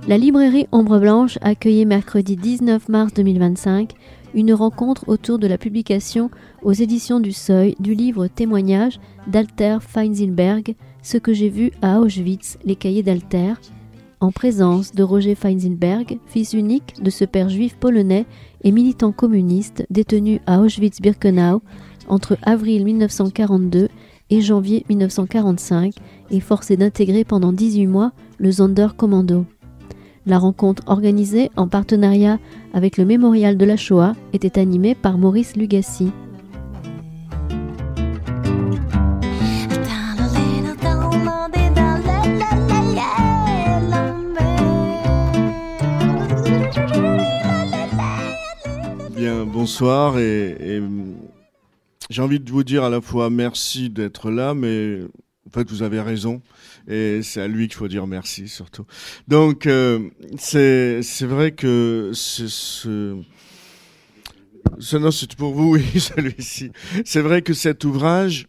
La librairie Ombre Blanche accueillait mercredi 19 mars 2025 une rencontre autour de la publication aux éditions du Seuil du livre témoignage d'Alter Feinzilberg, Ce que j'ai vu à Auschwitz, les cahiers d'Alter, en présence de Roger Feinzilberg, fils unique de ce père juif polonais et militant communiste détenu à Auschwitz-Birkenau entre avril 1942 et janvier 1945 et forcé d'intégrer pendant 18 mois le Sonderkommando. La rencontre organisée en partenariat avec le Mémorial de la Shoah était animée par Maurice Lugassi. Bien, bonsoir et j'ai envie de vous dire à la fois merci d'être là, mais en fait vous avez raison et c'est à lui qu'il faut dire merci surtout. Donc c'est vrai que non, c'est pour vous, oui, celui-ci. C'est vrai que cet ouvrage,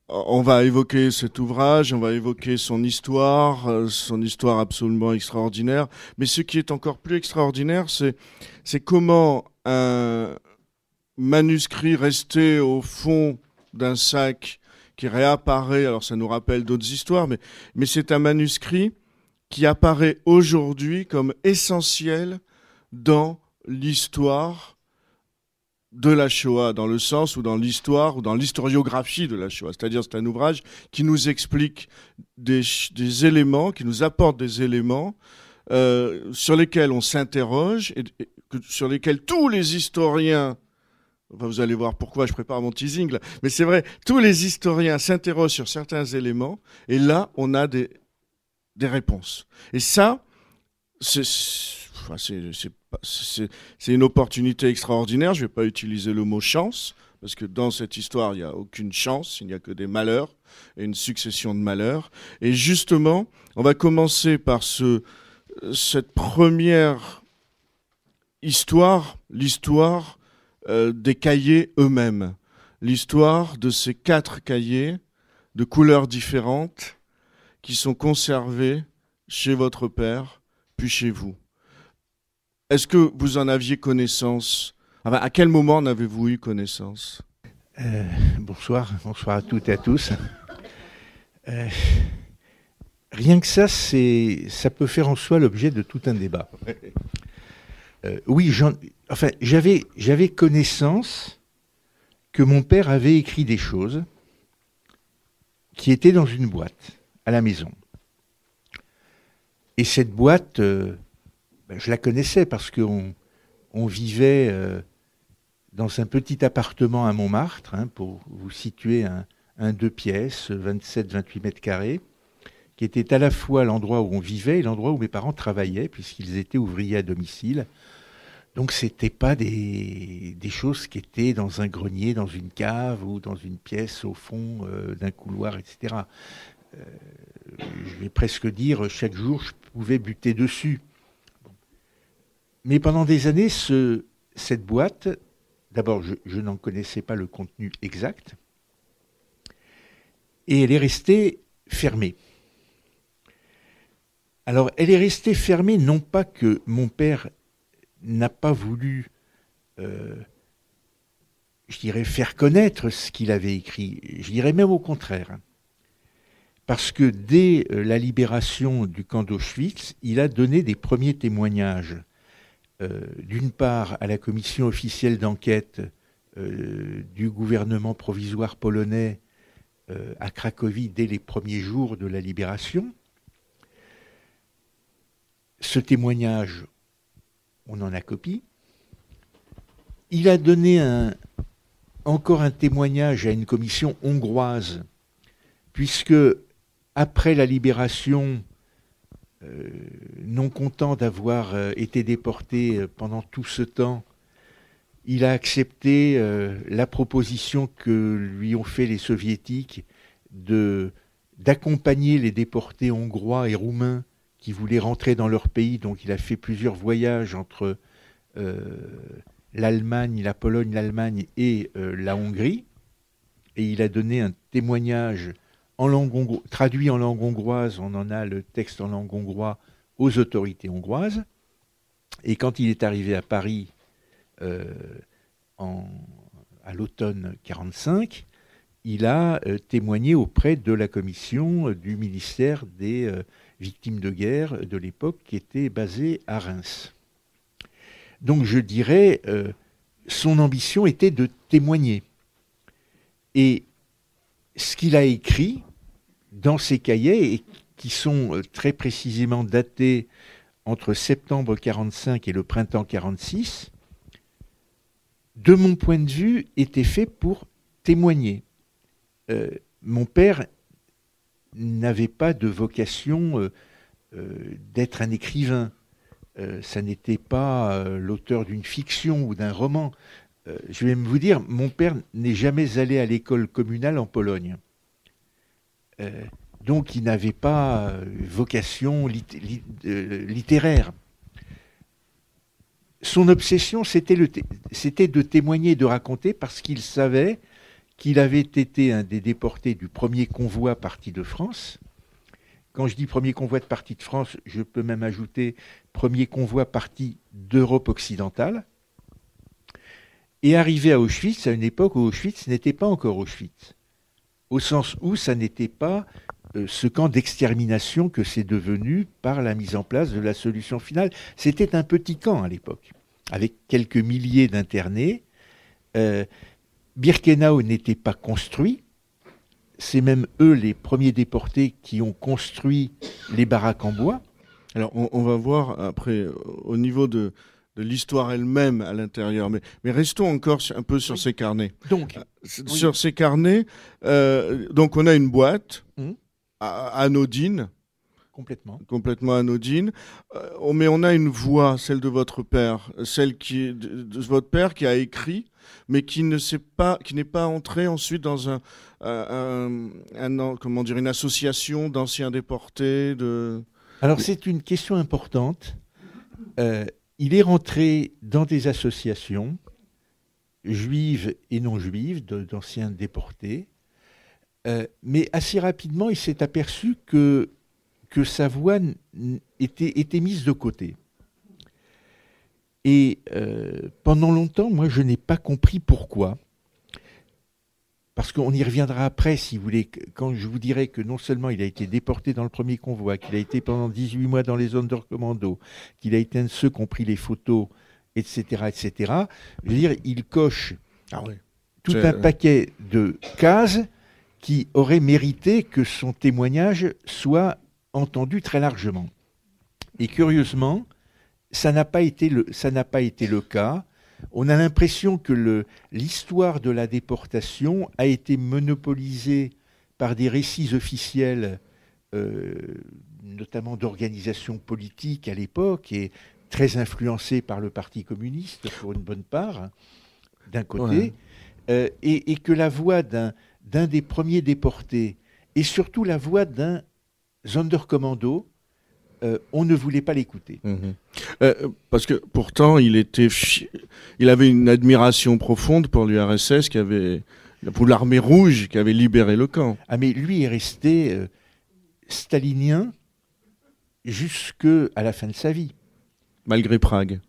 on va évoquer cet ouvrage, on va évoquer son histoire absolument extraordinaire. Mais ce qui est encore plus extraordinaire, c'est comment un manuscrit resté au fond d'un sac qui réapparaît, alors ça nous rappelle d'autres histoires, mais c'est un manuscrit qui apparaît aujourd'hui comme essentiel dans l'histoire de la Shoah, dans le sens ou dans l'histoire ou dans l'historiographie de la Shoah. C'est-à-dire c'est un ouvrage qui nous explique des éléments, qui nous apporte des éléments sur lesquels on s'interroge et sur lesquels tous les historiens, enfin, vous allez voir pourquoi je prépare mon teasing là, mais c'est vrai, tous les historiens s'interrogent sur certains éléments et là on a des réponses. Et ça, c'est une opportunité extraordinaire. Je ne vais pas utiliser le mot chance, parce que dans cette histoire, il n'y a aucune chance, il n'y a que des malheurs et une succession de malheurs. Et justement, on va commencer par cette première histoire, l'histoire des cahiers eux-mêmes. L'histoire de ces 4 cahiers de couleurs différentes qui sont conservés chez votre père, puis chez vous. Est-ce que vous en aviez connaissance ? Enfin, à quel moment en avez-vous eu connaissance ? Bonsoir à toutes et à tous. Rien que ça, ça peut faire en soi l'objet de tout un débat. Oui, j'avais connaissance que mon père avait écrit des choses qui étaient dans une boîte à la maison. Et cette boîte, je la connaissais parce qu'on vivait dans un petit appartement à Montmartre, pour vous situer un 2 pièces, 27-28 mètres carrés, qui était à la fois l'endroit où on vivait et l'endroit où mes parents travaillaient, puisqu'ils étaient ouvriers à domicile. Donc c'était pas des choses qui étaient dans un grenier, dans une cave ou dans une pièce au fond d'un couloir, etc. Je vais presque dire, chaque jour, je pouvais buter dessus. Mais pendant des années, cette boîte, d'abord, je n'en connaissais pas le contenu exact, et elle est restée fermée. Alors, elle est restée fermée, non pas que mon père n'a pas voulu, je dirais, faire connaître ce qu'il avait écrit. Je dirais même au contraire. Parce que dès la libération du camp d'Auschwitz, il a donné des premiers témoignages. D'une part, à la commission officielle d'enquête du gouvernement provisoire polonais à Cracovie dès les premiers jours de la libération. Ce témoignage, on en a copie. Il a donné encore un témoignage à une commission hongroise, puisque après la libération, non content d'avoir été déporté pendant tout ce temps, il a accepté la proposition que lui ont fait les soviétiques d'accompagner les déportés hongrois et roumains qui voulaient rentrer dans leur pays. Donc il a fait plusieurs voyages entre l'Allemagne, la Pologne, l'Allemagne et la Hongrie. Et il a donné un témoignage en langue traduit en langue hongroise. On en a le texte en langue hongroise aux autorités hongroises. Et quand il est arrivé à Paris à l'automne 1945, il a témoigné auprès de la commission du ministère des victimes de guerre de l'époque qui était basée à Reims. Donc je dirais, son ambition était de témoigner. Et ce qu'il a écrit dans ses cahiers, et qui sont très précisément datés entre septembre 1945 et le printemps 1946, de mon point de vue, était fait pour témoigner. Mon père n'avait pas de vocation d'être un écrivain. Ça n'était pas l'auteur d'une fiction ou d'un roman. Je vais vous dire, mon père n'est jamais allé à l'école communale en Pologne. Donc il n'avait pas vocation littéraire. Son obsession, c'était de témoigner, de raconter, parce qu'il savait qu'il avait été un des déportés du premier convoi parti de France. Quand je dis premier convoi de parti de France, je peux même ajouter premier convoi parti d'Europe occidentale. Et arrivé à Auschwitz, à une époque où Auschwitz n'était pas encore Auschwitz, au sens où ça n'était pas ce camp d'extermination que c'est devenu par la mise en place de la solution finale. C'était un petit camp à l'époque, avec quelques milliers d'internés. Birkenau n'était pas construit. C'est même eux, les premiers déportés, qui ont construit les baraques en bois. Alors, on va voir après, au niveau de l'histoire elle-même à l'intérieur. Mais restons encore un peu sur ces carnets. Donc, sur ces carnets, donc on a une boîte anodine. Complètement anodine. Mais on a une voix, celle de votre père, celle de votre père qui a écrit, mais qui n'est pas entré ensuite dans comment dire, une association d'anciens déportés. Alors c'est une question importante. Il est rentré dans des associations juives et non juives d'anciens déportés, mais assez rapidement il s'est aperçu que sa voix était mise de côté. Et pendant longtemps, moi, je n'ai pas compris pourquoi. Parce qu'on y reviendra après, si vous voulez, quand je vous dirai que non seulement il a été déporté dans le premier convoi, qu'il a été pendant 18 mois dans les zones de commando, qu'il a été un de ceux qui ont pris les photos, etc., etc., je veux dire, il coche tout un paquet de cases qui auraient mérité que son témoignage soit entendu très largement. Et curieusement, ça n'a pas été le cas. On a l'impression que l'histoire de la déportation a été monopolisée par des récits officiels, notamment d'organisations politiques à l'époque, et très influencés par le Parti communiste pour une bonne part, d'un côté, et que la voix d'un des premiers déportés, et surtout la voix d'un Sonderkommando, on ne voulait pas l'écouter. Parce que pourtant, il avait une admiration profonde pour l'URSS, pour l'armée rouge qui avait libéré le camp. Ah, mais lui est resté stalinien jusqu'à la fin de sa vie. Malgré Prague.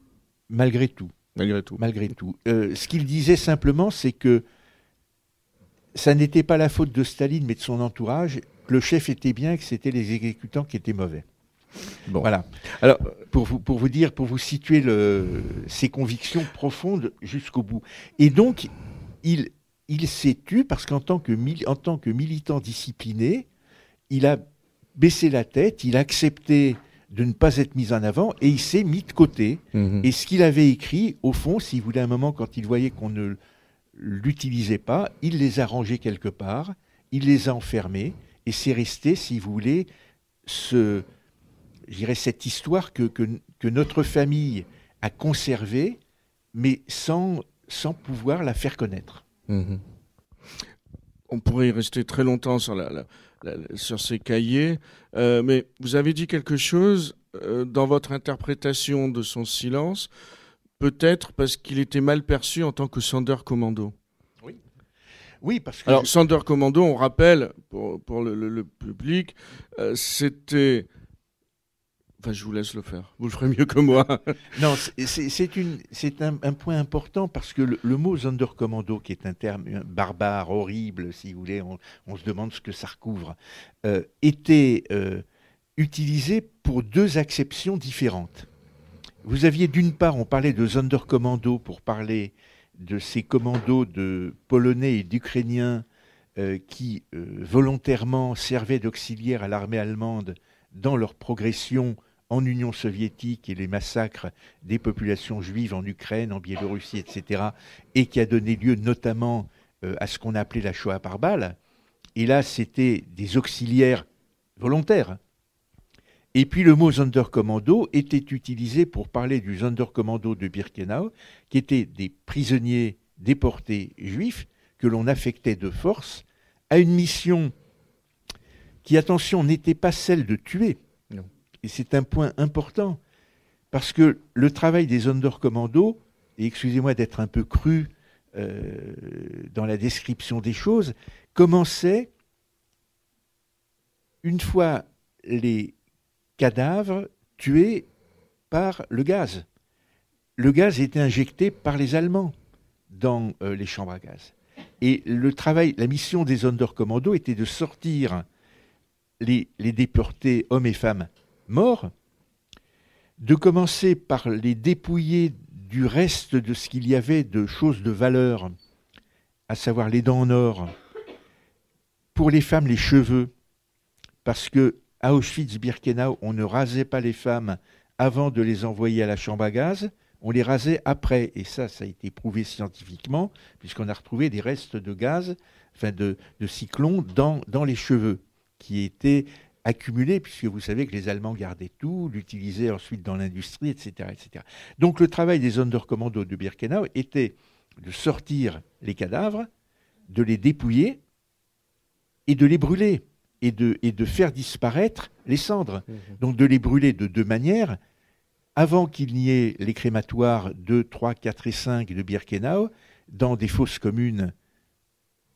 Malgré tout. Ce qu'il disait simplement, c'est que ça n'était pas la faute de Staline, mais de son entourage. Le chef était bien, que c'était les exécutants qui étaient mauvais. Bon. Voilà. Alors, pour vous situer ses convictions profondes jusqu'au bout. Et donc, il s'est tu parce qu'en tant que militant discipliné, il a baissé la tête, il a accepté de ne pas être mis en avant et il s'est mis de côté. Et ce qu'il avait écrit, au fond, si vous voulez, un moment, quand il voyait qu'on ne l'utilisait pas, il les a rangés quelque part, il les a enfermés et c'est resté, si vous voulez, je dirais cette histoire que notre famille a conservée, mais sans pouvoir la faire connaître. On pourrait y rester très longtemps sur ces cahiers, mais vous avez dit quelque chose dans votre interprétation de son silence, peut-être parce qu'il était mal perçu en tant que Sonderkommando. Oui, parce que... Alors, Sonderkommando, on rappelle, pour le public, c'était Enfin, je vous laisse le faire. Vous le ferez mieux que moi. Non, c'est un point important parce que le mot Sonderkommando, qui est un terme barbare, horrible, si vous voulez, on se demande ce que ça recouvre, était utilisé pour deux acceptions différentes. Vous aviez d'une part, on parlait de Sonderkommando pour parler de ces commandos de Polonais et d'Ukrainiens qui volontairement servaient d'auxiliaires à l'armée allemande dans leur progression en Union soviétique et les massacres des populations juives en Ukraine, en Biélorussie, etc., et qui a donné lieu notamment à ce qu'on a appelé la Shoah par balle. Et là, c'était des auxiliaires volontaires. Et puis le mot Sonderkommando était utilisé pour parler du Sonderkommando de Birkenau, qui étaient des prisonniers déportés juifs que l'on affectait de force à une mission qui, attention, n'était pas celle de tuer. Non. Et c'est un point important, parce que le travail des Sonderkommando, et excusez-moi d'être un peu cru dans la description des choses, commençait une fois les cadavres tués par le gaz. Le gaz était injecté par les Allemands dans les chambres à gaz. Et le travail, la mission des Sonderkommando était de sortir les déportés, hommes et femmes, morts, de commencer par les dépouiller du reste de ce qu'il y avait de choses de valeur, à savoir les dents en or, pour les femmes, les cheveux, parce que à Auschwitz-Birkenau, on ne rasait pas les femmes avant de les envoyer à la chambre à gaz, on les rasait après. Et ça a été prouvé scientifiquement, puisqu'on a retrouvé des restes de gaz, enfin de cyclone, dans les cheveux, qui étaient accumulés, puisque vous savez que les Allemands gardaient tout, l'utilisaient ensuite dans l'industrie, etc., etc. Donc le travail des Sonderkommando de Birkenau était de sortir les cadavres, de les dépouiller et de les brûler. Et de faire disparaître les cendres. Donc de les brûler de deux manières. Avant qu'il n'y ait les crématoires 2, 3, 4 et 5 de Birkenau, dans des fosses communes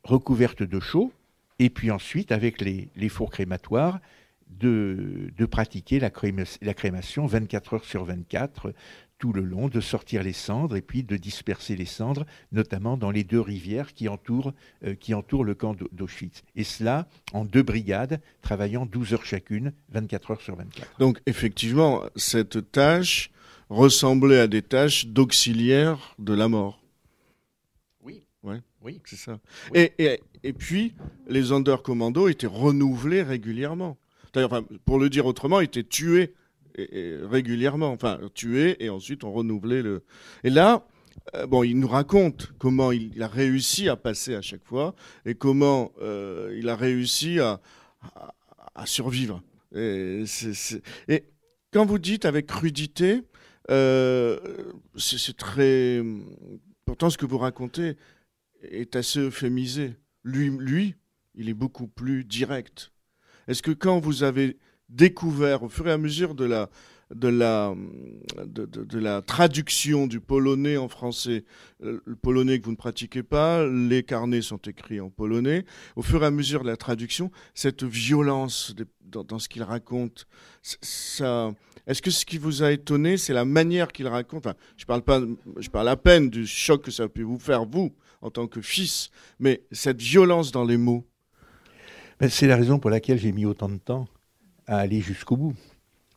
recouvertes de chaux, et puis ensuite, avec les fours crématoires, de pratiquer la crémation 24 heures sur 24, tout le long, de sortir les cendres et puis de disperser les cendres, notamment dans les deux rivières qui entourent le camp d'Auschwitz. Et cela en 2 brigades, travaillant 12 heures chacune, 24 heures sur 24. Donc effectivement, cette tâche ressemblait à des tâches d'auxiliaire de la mort. Oui. Ouais, oui. C'est ça. Oui. Et puis, les Sonderkommando étaient renouvelés régulièrement. Enfin, pour le dire autrement, étaient tués régulièrement, enfin tué et ensuite on renouvelait le. Et là, il nous raconte comment il a réussi à passer à chaque fois et comment il a réussi à survivre. Et quand vous dites avec crudité, c'est très. Pourtant, ce que vous racontez est assez euphémisé. Lui, il est beaucoup plus direct. Est-ce que quand vous avez découvert au fur et à mesure de la traduction du polonais en français, le polonais que vous ne pratiquez pas, les carnets sont écrits en polonais, au fur et à mesure de la traduction, cette violence dans ce qu'il raconte, est-ce que ce qui vous a étonné, c'est la manière qu'il raconte? Enfin, je parle à peine du choc que ça a pu vous faire, vous, en tant que fils, mais cette violence dans les mots. C'est la raison pour laquelle j'ai mis autant de temps à aller jusqu'au bout,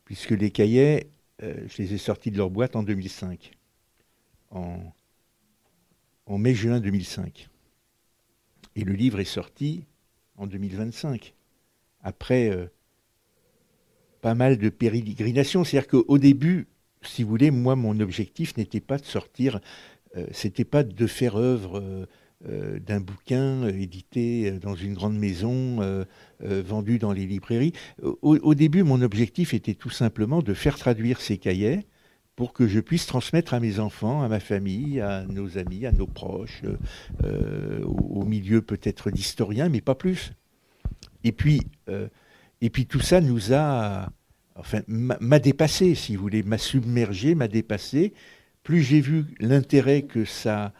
puisque les cahiers, je les ai sortis de leur boîte en 2005, en mai-juin 2005. Et le livre est sorti en 2025, après pas mal de pérégrinations. C'est-à-dire qu'au début, si vous voulez, moi, mon objectif n'était pas de sortir, c'était pas de faire œuvre d'un bouquin édité dans une grande maison, vendu dans les librairies. Au début, mon objectif était tout simplement de faire traduire ces cahiers pour que je puisse transmettre à mes enfants, à ma famille, à nos amis, à nos proches, au milieu peut-être d'historiens, mais pas plus. Et puis tout ça m'a dépassé, si vous voulez, m'a submergé, m'a dépassé. Plus j'ai vu l'intérêt que ça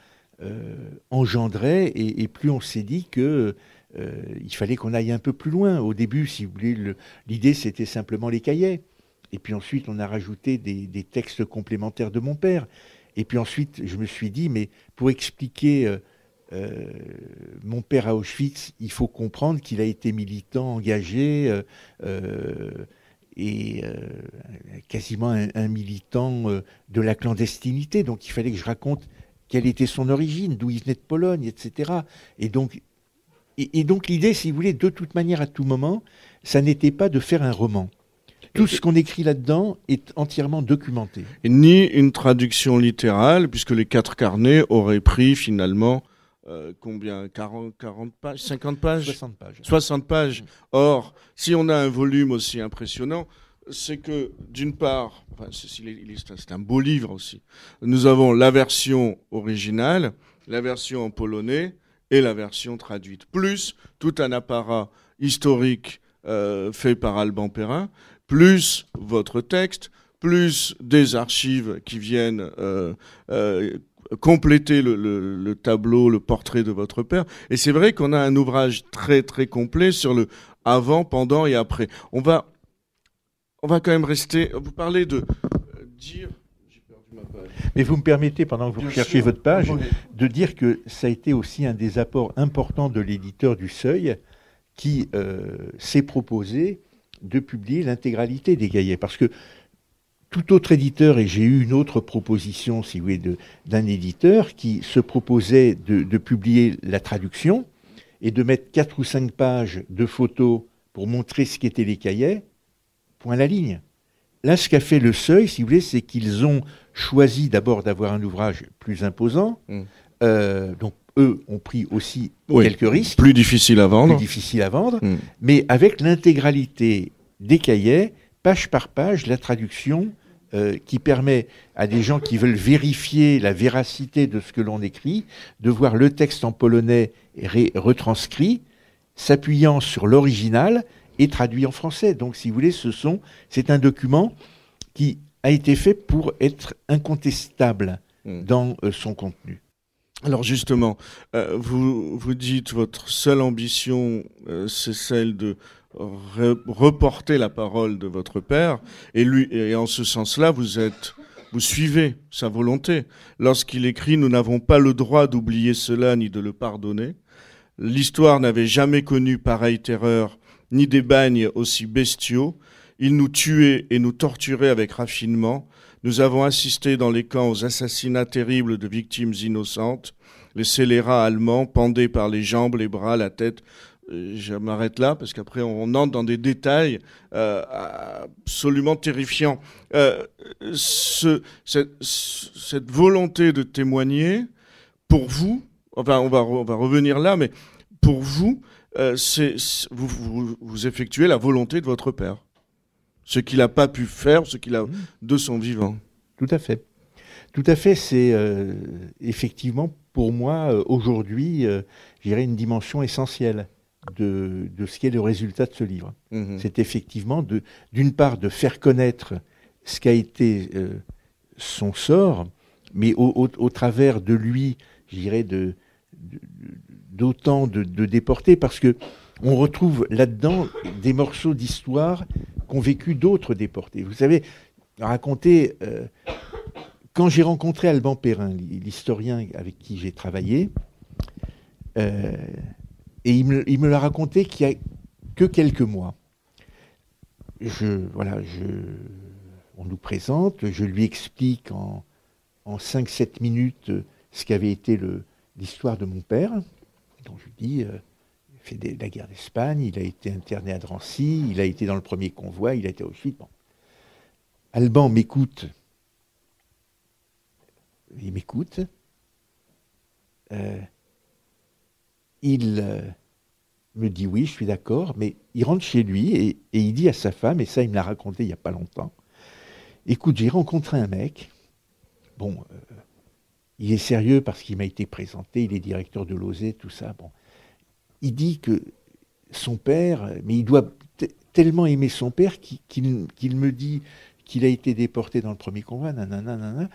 engendrait, et plus on s'est dit que il fallait qu'on aille un peu plus loin. Au début, si vous voulez, l'idée c'était simplement les cahiers. Et puis ensuite, on a rajouté des textes complémentaires de mon père. Et puis ensuite, je me suis dit, mais pour expliquer mon père à Auschwitz, il faut comprendre qu'il a été militant, engagé, quasiment un militant de la clandestinité. Donc il fallait que je raconte quelle était son origine, d'où il venait de Pologne, etc. Et donc l'idée, si vous voulez, de toute manière, à tout moment, ça n'était pas de faire un roman. Tout ce qu'on écrit là-dedans est entièrement documenté. Et ni une traduction littérale, puisque les 4 carnets auraient pris finalement combien 40 pages 50 pages 60 pages. 60 pages. Or, si on a un volume aussi impressionnant, c'est que, d'une part, enfin, c'est un beau livre aussi, nous avons la version originale, la version en polonais et la version traduite, plus tout un apparat historique fait par Alban Perrin, plus votre texte, plus des archives qui viennent compléter le tableau, le portrait de votre père. Et c'est vrai qu'on a un ouvrage très très complet sur le avant, pendant et après. On va quand même rester... Vous parlez de dire... J'ai perdu ma page. Mais vous me permettez, pendant que vous recherchez votre page, de dire que ça a été aussi un des apports importants de l'éditeur du Seuil qui s'est proposé de publier l'intégralité des cahiers. Parce que tout autre éditeur, et j'ai eu une autre proposition, si vous voulez, d'un éditeur qui se proposait de publier la traduction et de mettre 4 ou 5 pages de photos pour montrer ce qu'étaient les cahiers, point à la ligne. Là, ce qu'a fait le Seuil, si vous voulez, c'est qu'ils ont choisi d'abord d'avoir un ouvrage plus imposant. Donc, eux ont pris aussi quelques risques. Plus difficile à vendre. Mais avec l'intégralité des cahiers, page par page, la traduction qui permet à des gens qui veulent vérifier la véracité de ce que l'on écrit, de voir le texte en polonais retranscrit, s'appuyant sur l'original et traduit en français. Donc, si vous voulez, c'est un document qui a été fait pour être incontestable dans son contenu. Alors justement, vous dites votre seule ambition, c'est celle de reporter la parole de votre père, et en ce sens-là, vous suivez sa volonté. Lorsqu'il écrit « Nous n'avons pas le droit d'oublier cela ni de le pardonner. L'histoire n'avait jamais connu pareille terreur, ni des bagnes aussi bestiaux. Ils nous tuaient et nous torturaient avec raffinement. Nous avons assisté dans les camps aux assassinats terribles de victimes innocentes. Les scélérats allemands pendés par les jambes, les bras, la tête. » Je m'arrête là parce qu'après on entre dans des détails absolument terrifiants. Cette volonté de témoigner, pour vous, enfin on va revenir là, mais pour vous, vous effectuez la volonté de votre père. Ce qu'il n'a pas pu faire, ce qu'il a de son vivant. Tout à fait. Tout à fait, c'est effectivement pour moi aujourd'hui, je dirais une dimension essentielle de ce qu'est le résultat de ce livre. C'est effectivement d'une part de faire connaître ce qu'a été son sort, mais au travers de lui, je dirais d'autant de déportés, parce que on retrouve là-dedans des morceaux d'histoire qu'ont vécu d'autres déportés. Vous savez, raconter... quand j'ai rencontré Alban Perrin, l'historien avec qui j'ai travaillé, et il me l'a raconté qu'il n'y a que quelques mois. On nous présente, je lui explique en 5-7 minutes ce qu'avait été l'histoire de mon père. Donc je lui dis, il a fait la guerre d'Espagne, il a été interné à Drancy, il a été dans le premier convoi, il a été à Auschwitz. Bon. Alban m'écoute. Il m'écoute. Il me dit oui, je suis d'accord, mais il rentre chez lui et il dit à sa femme, et ça il me l'a raconté il n'y a pas longtemps, écoute, j'ai rencontré un mec, bon, il est sérieux parce qu'il m'a été présenté, il est directeur de l'OSE, tout ça, bon. Il dit que son père, mais il doit tellement aimer son père qu'il me dit qu'il a été déporté dans le premier convoi, nanana,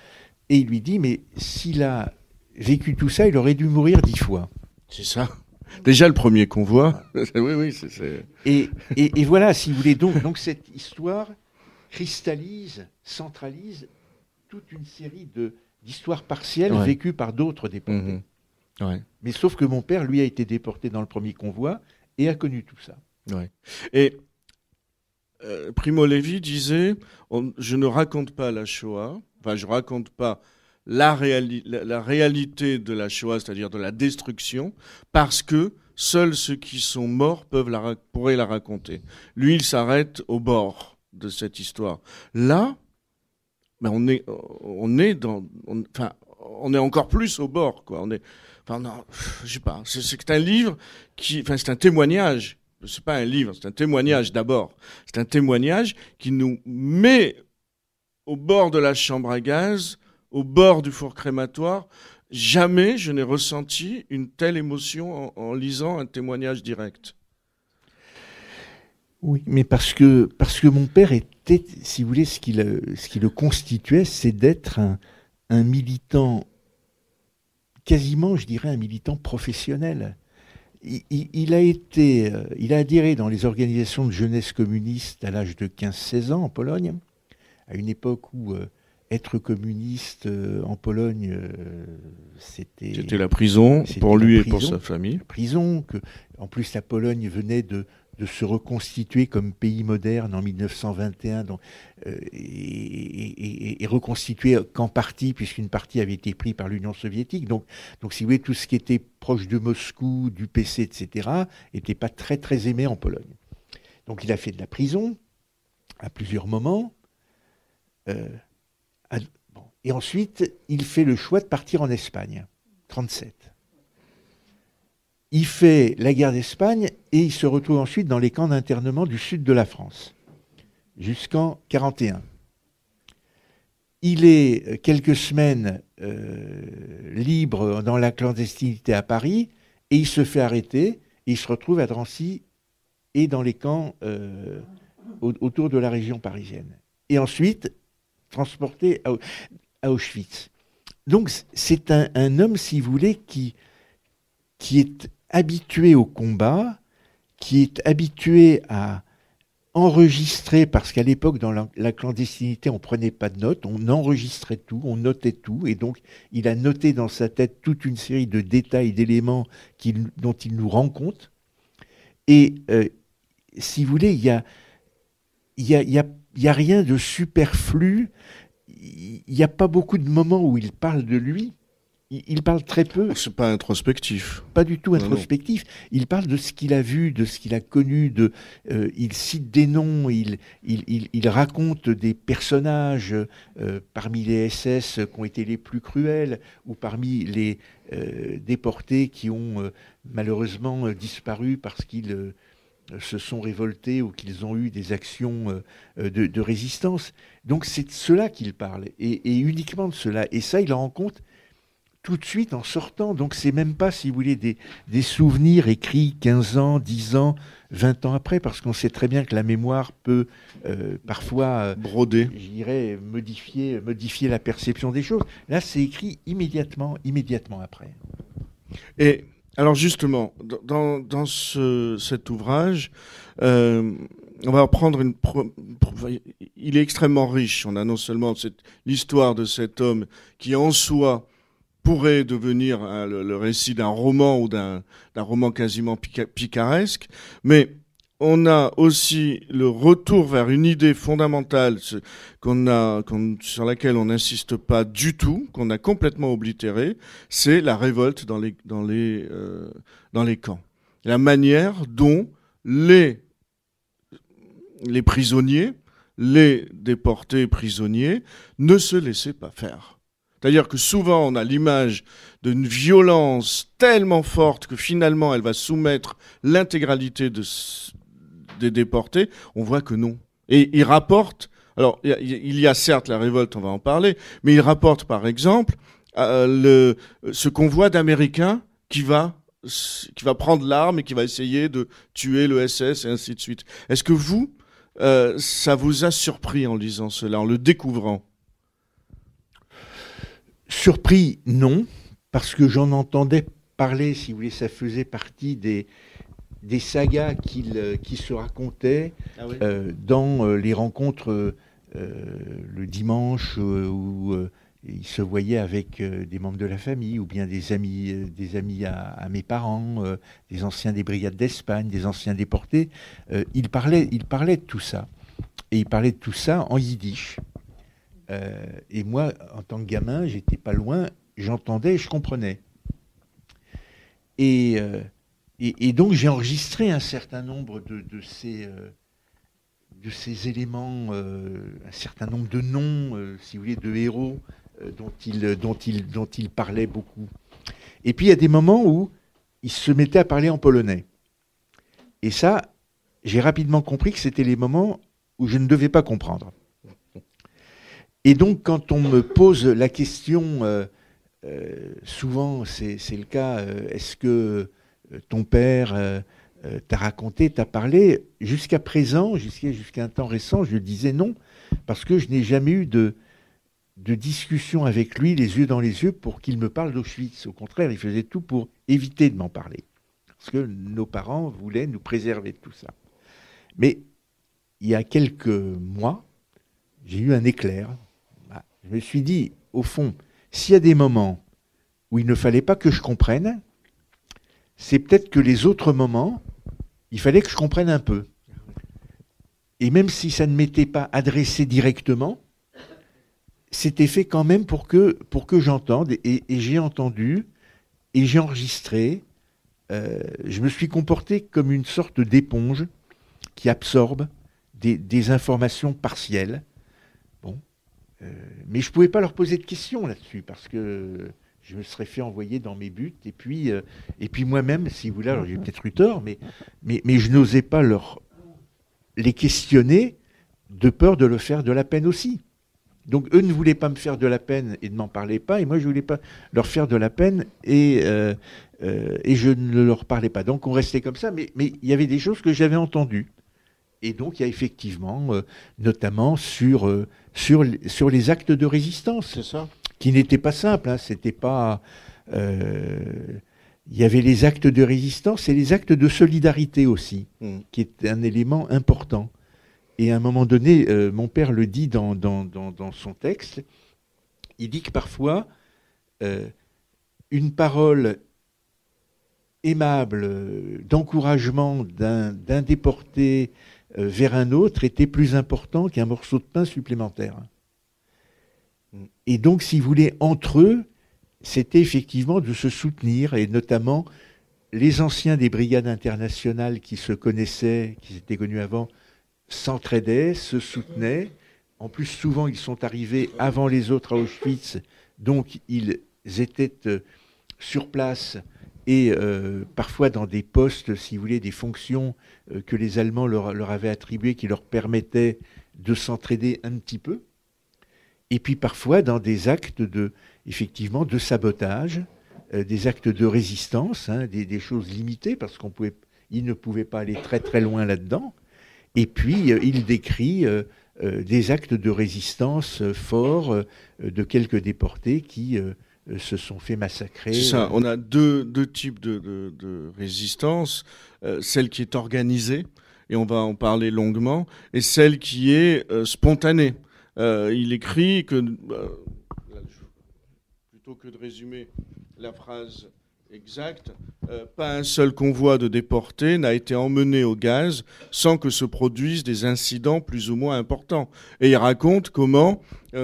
et il lui dit, mais s'il a vécu tout ça, il aurait dû mourir 10 fois. C'est ça. Déjà le premier convoi. Oui, c'est... Et voilà, si vous voulez, donc cette histoire cristallise, centralise toute une série d'histoires partielles Ouais. vécues par d'autres déportés. Ouais. Mais sauf que mon père, lui, a été déporté dans le premier convoi et a connu tout ça. Ouais. Et Primo Levi disait je ne raconte pas la Shoah, enfin, je ne raconte pas la réalité de la Shoah, c'est-à-dire de la destruction, parce que seuls ceux qui sont morts pourraient la raconter. Lui, il s'arrête au bord de cette histoire. Là, ben on est encore plus au bord, quoi. Non, je sais pas. C'est un livre c'est un témoignage. C'est pas un livre, c'est un témoignage d'abord. C'est un témoignage qui nous met au bord de la chambre à gaz, au bord du four crématoire. Jamais je n'ai ressenti une telle émotion en lisant un témoignage direct. Oui, mais parce que mon père était, si vous voulez, ce qui le constituait, c'est d'être un militant, quasiment, je dirais, un militant professionnel. Il a adhéré dans les organisations de jeunesse communiste à l'âge de 15-16 ans en Pologne, à une époque où être communiste en Pologne, c'était la prison pour lui et pour prison, sa famille. Prison, en plus la Pologne venait de se reconstituer comme pays moderne en 1921 et reconstituer qu'en partie, puisqu'une partie avait été prise par l'Union soviétique. Donc, si vous voulez, tout ce qui était proche de Moscou, du PC, etc., n'était pas très, très aimé en Pologne. Donc il a fait de la prison à plusieurs moments. Et ensuite, il fait le choix de partir en Espagne, 1937. Il fait la guerre d'Espagne et il se retrouve ensuite dans les camps d'internement du sud de la France, jusqu'en 1941. Il est quelques semaines libre dans la clandestinité à Paris et il se fait arrêter et il se retrouve à Drancy et dans les camps autour de la région parisienne. Et ensuite, transporté à Auschwitz. Donc c'est un homme, si vous voulez, qui est habitué au combat, qui est habitué à enregistrer, parce qu'à l'époque, dans la clandestinité, on ne prenait pas de notes, on enregistrait tout, on notait tout, et donc il a noté dans sa tête toute une série de détails, d'éléments dont il nous rend compte. Et si vous voulez, il y a rien de superflu, il n'y a pas beaucoup de moments où il parle de lui. Il parle très peu. C'est pas introspectif. Pas du tout introspectif. Non. Il parle de ce qu'il a vu, de ce qu'il a connu. Il cite des noms, il raconte des personnages parmi les SS qui ont été les plus cruels ou parmi les déportés qui ont malheureusement disparu parce qu'ils se sont révoltés ou qu'ils ont eu des actions de résistance. Donc c'est de cela qu'il parle, et uniquement de cela. Et ça, il en rend compte tout de suite en sortant. Donc c'est même pas, si vous voulez, des souvenirs écrits 15 ans, 10 ans, 20 ans après, parce qu'on sait très bien que la mémoire peut parfois broder, je dirais, modifier la perception des choses. Là, c'est écrit immédiatement après. Et alors justement, dans cet ouvrage, on va prendre il est extrêmement riche. On a non seulement l'histoire de cet homme qui en soi pourrait devenir le récit d'un roman ou d'un roman quasiment picaresque, mais on a aussi le retour vers une idée fondamentale sur laquelle on n'insiste pas du tout, qu'on a complètement oblitérée, c'est la révolte dans les camps. La manière dont les prisonniers, les déportés prisonniers, ne se laissaient pas faire. C'est-à-dire que souvent, on a l'image d'une violence tellement forte que finalement, elle va soumettre l'intégralité des déportés. On voit que non. Et il rapporte, alors il y a certes la révolte, on va en parler, mais il rapporte par exemple ce convoi d'Américains qui va prendre l'arme et qui va essayer de tuer le SS et ainsi de suite. Est-ce que vous, ça vous a surpris en lisant cela, en le découvrant ? Surpris, non, parce que j'en entendais parler, si vous voulez, ça faisait partie des sagas qui se racontaient dans les rencontres le dimanche où il se voyait avec des membres de la famille ou bien des amis à mes parents, des anciens des brigades d'Espagne, des anciens déportés. Il parlait de tout ça. Et il parlait de tout ça en yiddish. Et moi, en tant que gamin, j'étais pas loin, j'entendais et je comprenais. Et donc j'ai enregistré un certain nombre de ces éléments, un certain nombre de noms, si vous voulez, de héros dont il parlait beaucoup. Et puis il y a des moments où il se mettait à parler en polonais. Et ça, j'ai rapidement compris que c'était les moments où je ne devais pas comprendre. Et donc quand on me pose la question, souvent c'est le cas, est-ce que ton père t'a raconté, t'a parlé? Jusqu'à présent, jusqu'à un temps récent, je disais non, parce que je n'ai jamais eu de discussion avec lui, les yeux dans les yeux, pour qu'il me parle d'Auschwitz. Au contraire, il faisait tout pour éviter de m'en parler. Parce que nos parents voulaient nous préserver de tout ça. Mais il y a quelques mois, j'ai eu un éclair. Je me suis dit, au fond, s'il y a des moments où il ne fallait pas que je comprenne, c'est peut-être que les autres moments, il fallait que je comprenne un peu. Et même si ça ne m'était pas adressé directement, c'était fait quand même pour que j'entende. Et j'ai entendu, et j'ai enregistré. Je me suis comporté comme une sorte d'éponge qui absorbe des informations partielles. Bon, mais je ne pouvais pas leur poser de questions là-dessus, parce que je me serais fait envoyer dans mes buts. Et puis moi-même, si vous voulez, alors j'ai peut-être eu tort, mais je n'osais pas les questionner de peur de leur faire de la peine aussi. Donc eux ne voulaient pas me faire de la peine et ne m'en parlaient pas, et moi je ne voulais pas leur faire de la peine et je ne leur parlais pas. Donc on restait comme ça, mais il y avait des choses que j'avais entendues. Et donc il y a effectivement, notamment sur les actes de résistance. C'est ça. Qui n'étaient pas simples, hein, c'était pas... il y avait les actes de résistance et les actes de solidarité aussi, qui est un élément important. Et à un moment donné, mon père le dit dans son texte, il dit que parfois, une parole aimable, d'encouragement d'un déporté vers un autre était plus important qu'un morceau de pain supplémentaire. Et donc, si vous voulez, entre eux, c'était effectivement de se soutenir, et notamment les anciens des brigades internationales qui se connaissaient, qui s'étaient connus avant, s'entraidaient, se soutenaient. En plus, souvent, ils sont arrivés avant les autres à Auschwitz, donc ils étaient sur place et parfois dans des postes, si vous voulez, des fonctions que les Allemands leur avaient attribuées, qui leur permettaient de s'entraider un petit peu. Et puis parfois dans des actes effectivement, de sabotage, des actes de résistance, hein, des choses limitées, parce qu'ils ne pouvaient pas aller très très loin là-dedans. Et puis il décrit des actes de résistance forts de quelques déportés qui se sont fait massacrer. C'est ça, on a deux types de résistance, celle qui est organisée, et on va en parler longuement, et celle qui est spontanée. Il écrit que, plutôt que de résumer la phrase exacte, pas un seul convoi de déportés n'a été emmené au gaz sans que se produisent des incidents plus ou moins importants. Et il raconte comment,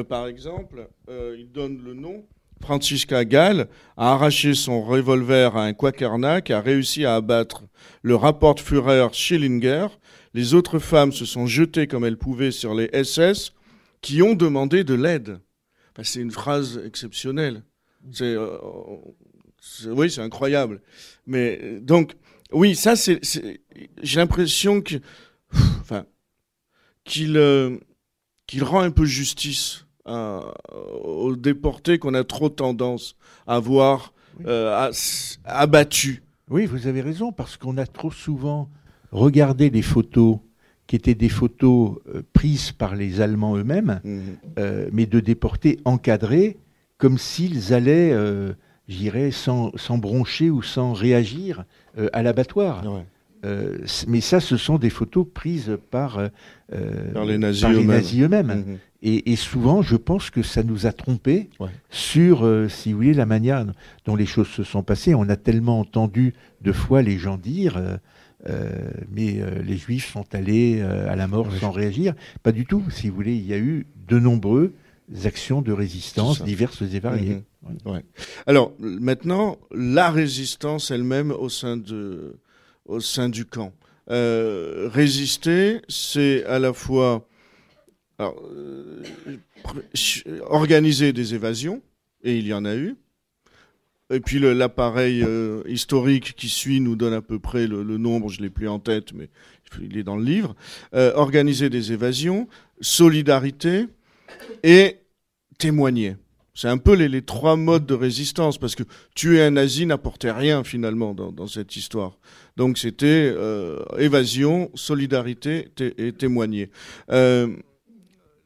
par exemple, il donne le nom, Franziska Gall a arraché son revolver à un Quakernack, a réussi à abattre le Rapportführer Schillinger. Les autres femmes se sont jetées comme elles pouvaient sur les SS, qui ont demandé de l'aide. Enfin, c'est une phrase exceptionnelle. Oui, c'est incroyable. Mais donc, oui, ça, j'ai l'impression qu'il rend un peu justice aux déportés qu'on a trop tendance à voir abattus. Oui, vous avez raison, parce qu'on a trop souvent regardé les photos qui étaient des photos prises par les Allemands eux-mêmes, mais de déportés encadrés, comme s'ils allaient, je dirais, sans broncher ou sans réagir à l'abattoir. Ouais. Mais ça, ce sont des photos prises par les nazis eux-mêmes. Mmh. Et souvent, je pense que ça nous a trompés Ouais. sur, si vous voulez, la manière dont les choses se sont passées. On a tellement entendu de fois les gens dire mais les Juifs sont allés à la mort sans réagir. Pas du tout. Si vous voulez, il y a eu de nombreuses actions de résistance diverses et variées. Mmh. Ouais. Alors, maintenant, la résistance elle-même au sein du camp. Résister, c'est à la fois organiser des évasions, et il y en a eu. Et puis l'appareil historique qui suit nous donne à peu près le nombre, je ne l'ai plus en tête, mais il est dans le livre. Organiser des évasions, solidarité et témoigner. C'est un peu les trois modes de résistance, parce que tuer un nazi n'apportait rien finalement dans cette histoire. Donc c'était évasion, solidarité et témoigner.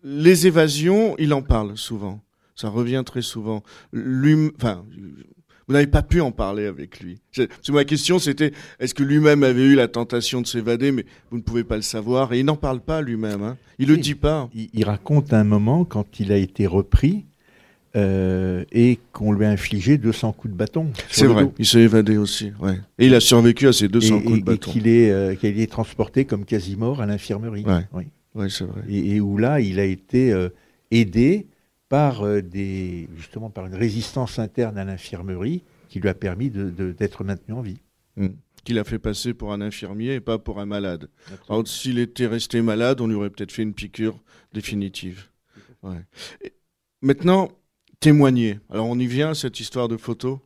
Les évasions, il en parle souvent. Ça revient très souvent. Vous n'avez pas pu en parler avec lui. Ma question, c'était, est-ce que lui-même avait eu la tentation de s'évader, mais vous ne pouvez pas le savoir. Et il n'en parle pas lui-même. Hein. Il ne le dit pas. Il raconte un moment quand il a été repris et qu'on lui a infligé 200 coups de bâton. C'est vrai, il s'est évadé aussi. Ouais. Et il a survécu à ces 200 coups de bâton. Et qu'il est transporté comme quasi mort à l'infirmerie. Ouais. Oui. Ouais, c'est vrai. Et où là, il a été aidé par justement par une résistance interne à l'infirmerie qui lui a permis d'être maintenu en vie. Qu'il a fait passer pour un infirmier et pas pour un malade. Alors, s'il était resté malade, on lui aurait peut-être fait une piqûre définitive. Ouais. Maintenant, témoigner. Alors on y vient, cette histoire de photo.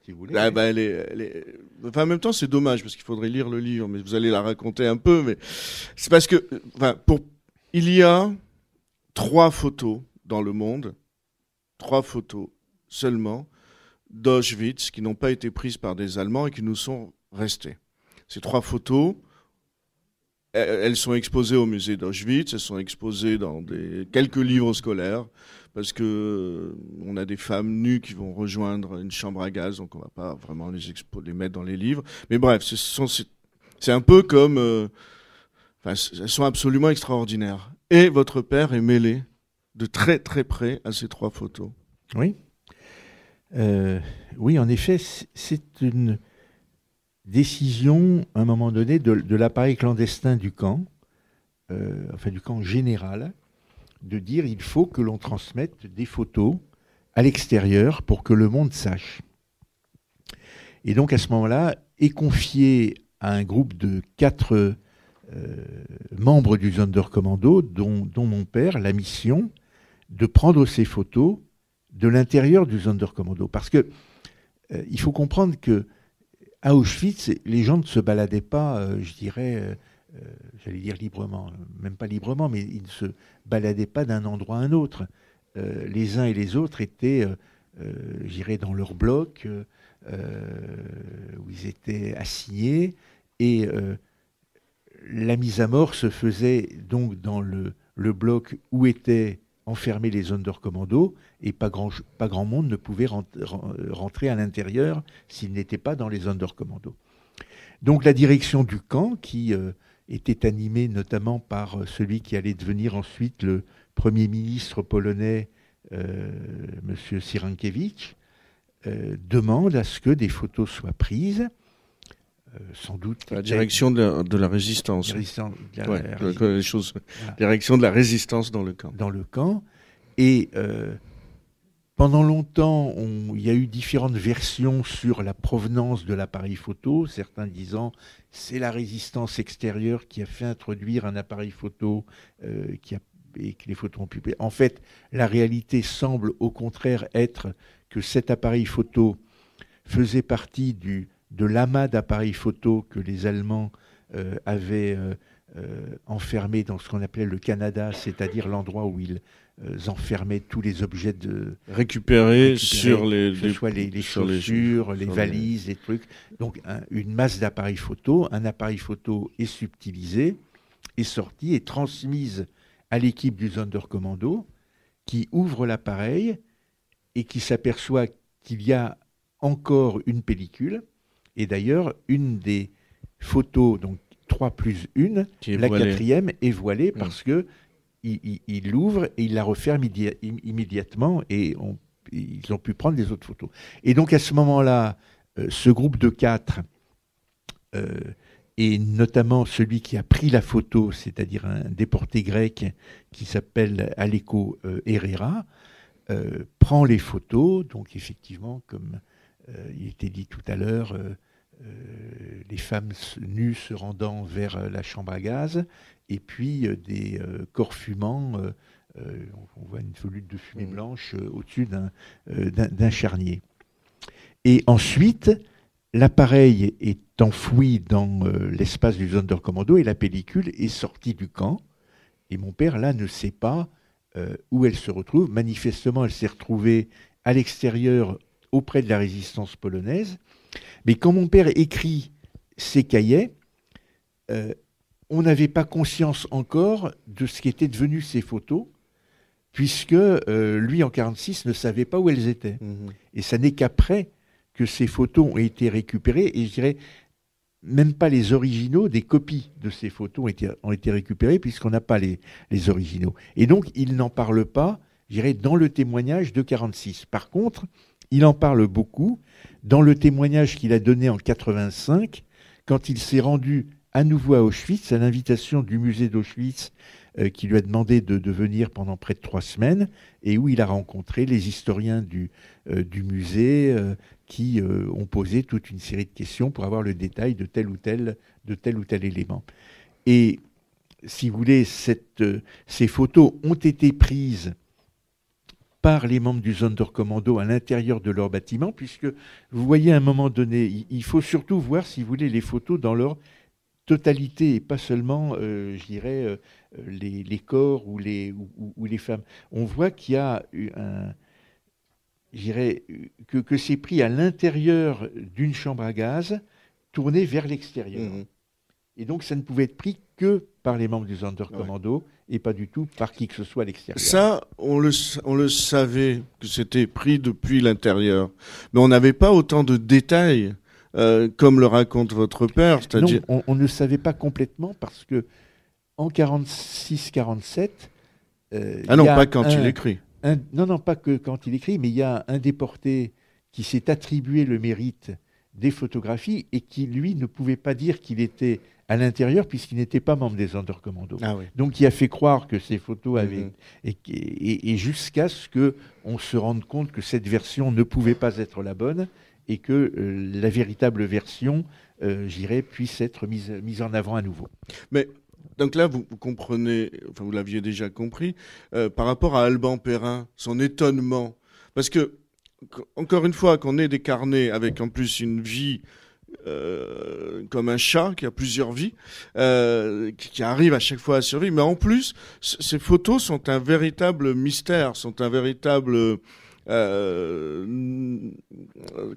Si vous voulez. Enfin, en même temps, c'est dommage parce qu'il faudrait lire le livre, mais vous allez la raconter un peu. Mais c'est parce que, il y a 3 photos dans le monde, 3 photos seulement d'Auschwitz qui n'ont pas été prises par des Allemands et qui nous sont restées. Ces 3 photos, elles sont exposées au musée d'Auschwitz, elles sont exposées dans quelques livres scolaires, parce que on a des femmes nues qui vont rejoindre une chambre à gaz, donc on ne va pas vraiment les mettre dans les livres. Mais bref, c'est un peu comme... elles sont absolument extraordinaires. Et votre père est mêlé de très très près à ces 3 photos. Oui. Oui, en effet, c'est une décision, à un moment donné, de l'appareil clandestin du camp, du camp général, de dire il faut que l'on transmette des photos à l'extérieur pour que le monde sache. Et donc, à ce moment-là, est confié à un groupe de 4 membres du Sonderkommando, dont mon père, la mission de prendre ces photos de l'intérieur du Sonderkommando. Parce que il faut comprendre que à Auschwitz, les gens ne se baladaient pas, j'allais dire librement, même pas librement, mais ils ne se baladaient pas d'un endroit à un autre. Les uns et les autres étaient, dans leur bloc, où ils étaient assignés, et la mise à mort se faisait donc dans le bloc où étaient enfermés les Sonderkommando, et pas grand monde ne pouvait rentrer à l'intérieur s'il n'était pas dans les Sonderkommando. Donc la direction du camp, qui était animée notamment par celui qui allait devenir ensuite le Premier ministre polonais, M. Sienkiewicz, demande à ce que des photos soient prises, sans doute... La direction de la résistance. Direction de la résistance dans le camp. Dans le camp. Et pendant longtemps, il y a eu différentes versions sur la provenance de l'appareil photo, certains disant c'est la résistance extérieure qui a fait introduire un appareil photo et que les photos ont pu... En fait, la réalité semble au contraire être que cet appareil photo faisait partie de l'amas d'appareils photo que les Allemands avaient enfermé dans ce qu'on appelait le Canada, c'est-à-dire l'endroit où ils enfermaient tous les objets récupérés sur que ce soit les chaussures, les valises, les trucs. Donc une masse d'appareils photo. Un appareil photo est subtilisé, est sorti, est transmise à l'équipe du Sonderkommando, qui ouvre l'appareil et qui s'aperçoit qu'il y a encore une pellicule. Et d'ailleurs, une des photo, donc 3 plus 1, la voilée. quatrième est voilée parce que il l'ouvre et il la referme immédiatement et ils ont pu prendre les autres photos. Et donc à ce moment-là, ce groupe de 4, et notamment celui qui a pris la photo, c'est-à-dire un déporté grec qui s'appelle Aleko Herrera, prend les photos. Donc effectivement, comme il était dit tout à l'heure, les femmes nues se rendant vers la chambre à gaz, et puis des corps fumants. On voit une volute de fumée blanche au-dessus d'un charnier. Et ensuite, l'appareil est enfoui dans l'espace du Sonderkommando et la pellicule est sortie du camp. Et mon père, là, ne sait pas où elle se retrouve. Manifestement, elle s'est retrouvée à l'extérieur auprès de la résistance polonaise. Mais quand mon père écrit ses cahiers, on n'avait pas conscience encore de ce qu'étaient devenues ces photos, puisque lui, en 1946, ne savait pas où elles étaient. Et ça n'est qu'après que ces photos ont été récupérées, et je dirais même pas les originaux, des copies de ces photos ont été récupérées, puisqu'on n'a pas les originaux. Et donc, il n'en parle pas, je dirais, dans le témoignage de 1946. Par contre, il en parle beaucoup dans le témoignage qu'il a donné en 1985, quand il s'est rendu à nouveau à Auschwitz, à l'invitation du musée d'Auschwitz, qui lui a demandé de venir pendant près de 3 semaines, et où il a rencontré les historiens du musée qui ont posé toute une série de questions pour avoir le détail de tel ou tel élément. Et si vous voulez, ces photos ont été prises par les membres du Sonderkommando à l'intérieur de leur bâtiment, puisque vous voyez à un moment donné, il faut surtout voir, si vous voulez, les photos dans leur totalité, et pas seulement, je dirais, les corps ou les femmes. On voit qu'il y a je dirais, que c'est pris à l'intérieur d'une chambre à gaz, tourné vers l'extérieur. Et donc, ça ne pouvait être pris que par les membres du Sonderkommando et pas du tout par qui que ce soit à l'extérieur. Ça, on le savait que c'était pris depuis l'intérieur. Mais on n'avait pas autant de détails comme le raconte votre père. C'est-à-dire... Non, on ne savait pas complètement parce que en 46-47... ah non, pas quand il écrit. Non, pas que quand il écrit, mais il y a un déporté qui s'est attribué le mérite des photographies et qui, lui, ne pouvait pas dire qu'il était à l'intérieur puisqu'il n'était pas membre des Sonderkommando. Ah oui. Donc, il a fait croire que ces photos avaient... Et jusqu'à ce qu'on se rende compte que cette version ne pouvait pas être la bonne et que la véritable version, j'irais, puisse être mise en avant à nouveau. Mais... Donc là, vous comprenez, enfin vous l'aviez déjà compris, par rapport à Alban Perrin, son étonnement. Parce que, encore une fois, qu'on ait des carnets avec en plus une vie comme un chat qui a plusieurs vies, qui arrive à chaque fois à survivre, mais en plus, ces photos sont un véritable mystère, sont un véritable...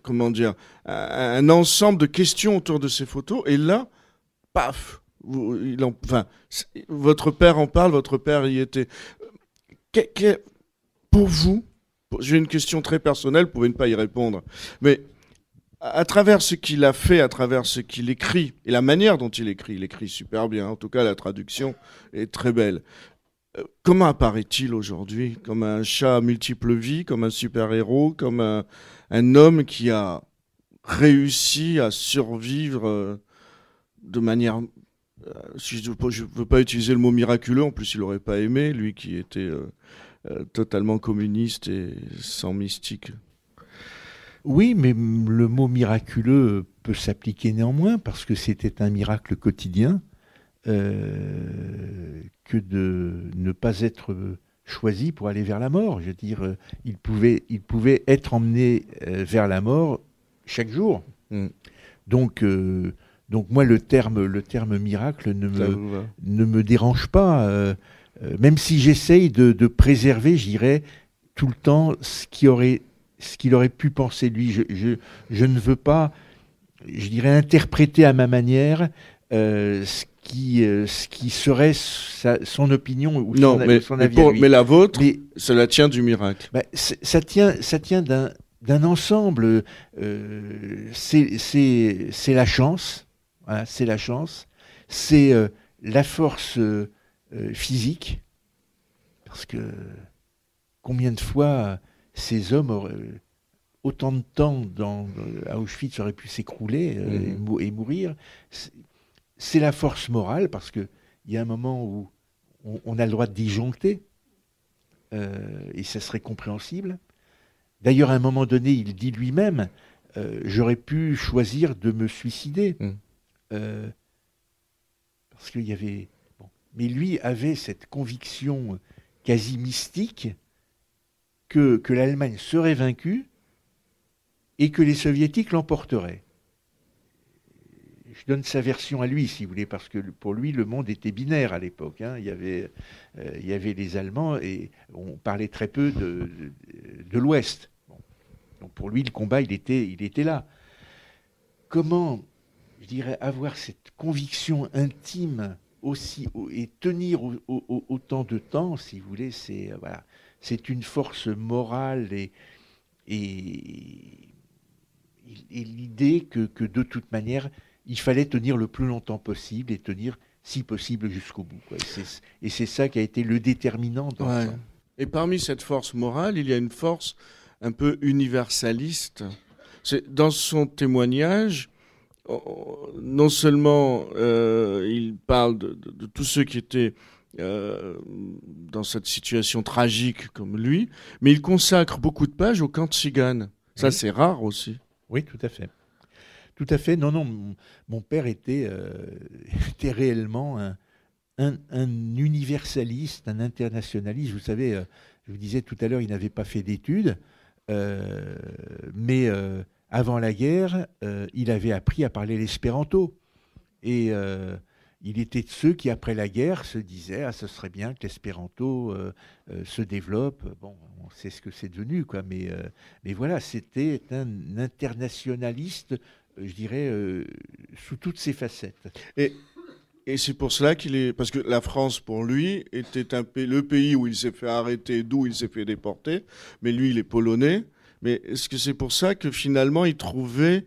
comment dire, un ensemble de questions autour de ces photos. Et là, paf, votre père en parle, votre père y était. Pour vous, j'ai une question très personnelle, vous pouvez ne pas y répondre, mais à travers ce qu'il a fait, à travers ce qu'il écrit, et la manière dont il écrit super bien, en tout cas la traduction est très belle. Comment apparaît-il aujourd'hui? Comme un chat à multiples vies, comme un super-héros, comme un homme qui a réussi à survivre de manière... je ne veux pas utiliser le mot miraculeux, en plus il n'aurait pas aimé, lui qui était totalement communiste et sans mystique. Oui, mais le mot miraculeux peut s'appliquer néanmoins, parce que c'était un miracle quotidien que de ne pas être choisi pour aller vers la mort. Je veux dire, il pouvait être emmené vers la mort chaque jour. Donc moi, le terme miracle ne me dérange pas, même si j'essaye de préserver, je dirais, tout le temps ce qu'il aurait pu penser lui. Je ne veux pas, je dirais, interpréter à ma manière ce qui serait son opinion ou son avis. Mais la vôtre, cela tient du miracle. Ça tient d'un ensemble. C'est la chance. Voilà, c'est la chance. C'est la force physique. Parce que combien de fois ces hommes autant de temps à Auschwitz auraient pu s'écrouler et mourir. C'est la force morale, parce qu'il y a un moment où on a le droit de disjoncter, et ça serait compréhensible. D'ailleurs, à un moment donné, il dit lui-même, j'aurais pu choisir de me suicider, parce qu'il y avait... Bon. Mais lui avait cette conviction quasi mystique que l'Allemagne serait vaincue et que les Soviétiques l'emporteraient. Je donne sa version à lui, si vous voulez, parce que pour lui, le monde était binaire à l'époque. Hein. Il y avait les Allemands et on parlait très peu de l'Ouest. Bon. Donc pour lui, le combat, il était là. Comment, je dirais, avoir cette conviction intime aussi et tenir autant de temps, si vous voulez, c'est une force morale et l'idée que de toute manière, il fallait tenir le plus longtemps possible et tenir, si possible, jusqu'au bout. Quoi. Et c'est ça qui a été le déterminant dans ça. Et parmi cette force morale, il y a une force un peu universaliste. Dans son témoignage, non seulement il parle de tous ceux qui étaient dans cette situation tragique comme lui, mais il consacre beaucoup de pages au camp de Tziganes. Ça, c'est rare aussi. Oui, tout à fait. Tout à fait. Non, mon père était réellement un universaliste, un internationaliste. Vous savez, je vous disais tout à l'heure, il n'avait pas fait d'études, mais avant la guerre, il avait appris à parler l'espéranto. Et il était de ceux qui, après la guerre, se disaient « Ah, ce serait bien que l'espéranto se développe. » Bon, on sait ce que c'est devenu, quoi. Mais voilà, c'était un internationaliste, je dirais, sous toutes ses facettes. Et c'est pour cela parce que la France, pour lui, était le pays où il s'est fait arrêter, d'où il s'est fait déporter. Mais lui, il est polonais. Mais est-ce que c'est pour ça que finalement, il trouvait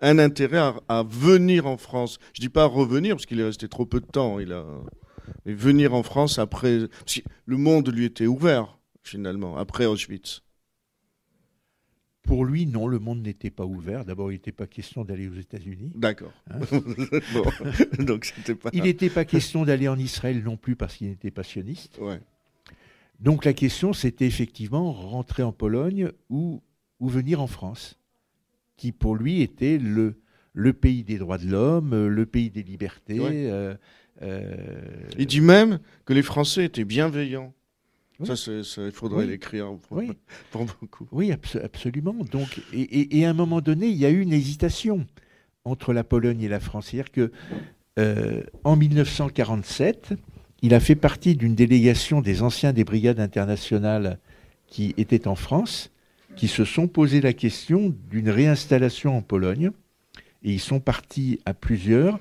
un intérêt à venir en France? Je dis pas revenir, parce qu'il est resté trop peu de temps. Mais venir en France après... Parce que le monde lui était ouvert, finalement, après Auschwitz. Pour lui, non, le monde n'était pas ouvert. D'abord, il n'était pas question d'aller aux États-Unis. D'accord. Hein. Bon. Donc, c'était pas... Il n'était pas question d'aller en Israël non plus, parce qu'il n'était pas sioniste. Ouais. Donc la question, c'était effectivement rentrer en Pologne ou venir en France, qui pour lui était le pays des droits de l'homme, le pays des libertés. Ouais. Il dit même que les Français étaient bienveillants. Oui. Ça, il faudrait l'écrire pour beaucoup. Oui, absolument. Donc, et à un moment donné, il y a eu une hésitation entre la Pologne et la France. C'est-à-dire qu'en 1947, il a fait partie d'une délégation des anciens des brigades internationales qui étaient en France, qui se sont posé la question d'une réinstallation en Pologne. Et ils sont partis à plusieurs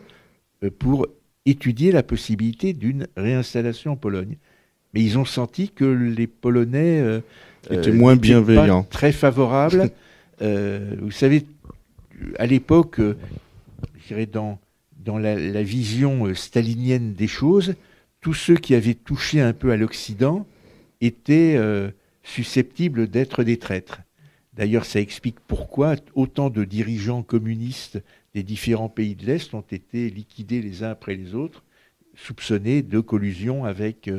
pour étudier la possibilité d'une réinstallation en Pologne. Mais ils ont senti que les Polonais étaient moins bienveillants, pas très favorables. Vous savez, à l'époque, je dirais dans la vision stalinienne des choses, tous ceux qui avaient touché un peu à l'Occident étaient susceptibles d'être des traîtres. D'ailleurs, ça explique pourquoi autant de dirigeants communistes des différents pays de l'Est ont été liquidés les uns après les autres, soupçonnés de collusion avec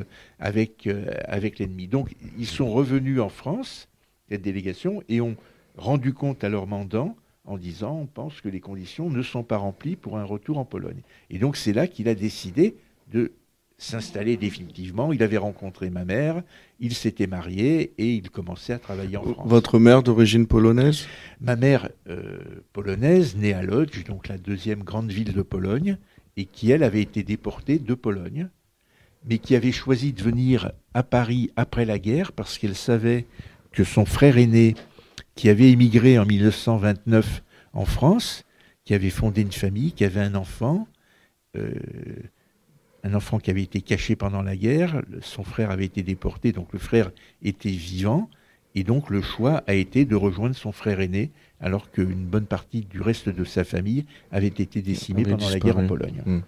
l'ennemi. Donc, ils sont revenus en France, cette délégation, et ont rendu compte à leur mandant en disant « on pense que les conditions ne sont pas remplies pour un retour en Pologne ». Et donc, c'est là qu'il a décidé de s'installer définitivement. Il avait rencontré ma mère, il s'était marié et il commençait à travailler en France. Votre mère d'origine polonaise ? Ma mère polonaise, née à Łódź, donc la deuxième grande ville de Pologne, et qui, elle, avait été déportée de Pologne, mais qui avait choisi de venir à Paris après la guerre parce qu'elle savait que son frère aîné, qui avait émigré en 1929 en France, qui avait fondé une famille, qui avait un enfant qui avait été caché pendant la guerre, son frère avait été déporté, donc le frère était vivant, Et donc le choix a été de rejoindre son frère aîné, alors qu'une bonne partie du reste de sa famille avait été décimée pendant la guerre en Pologne.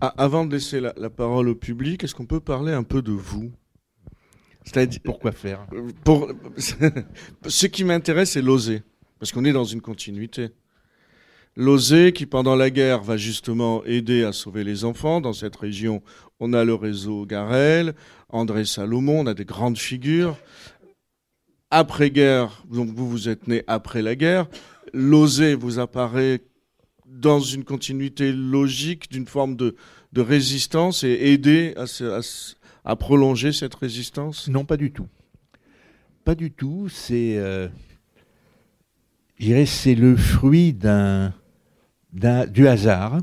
Avant de laisser la parole au public, est-ce qu'on peut parler un peu de vous? C'est-à-dire, pourquoi faire? Ce qui m'intéresse, c'est Lozé, parce qu'on est dans une continuité. Lozé, qui pendant la guerre va justement aider à sauver les enfants. Dans cette région, on a le réseau Garel, André Salomon, on a des grandes figures. Après-guerre, donc vous êtes né après la guerre. Lozé vous apparaît dans une continuité logique d'une forme de résistance et aider à prolonger cette résistance? Non, pas du tout. Pas du tout. C'est, je dirais, c'est le fruit du hasard.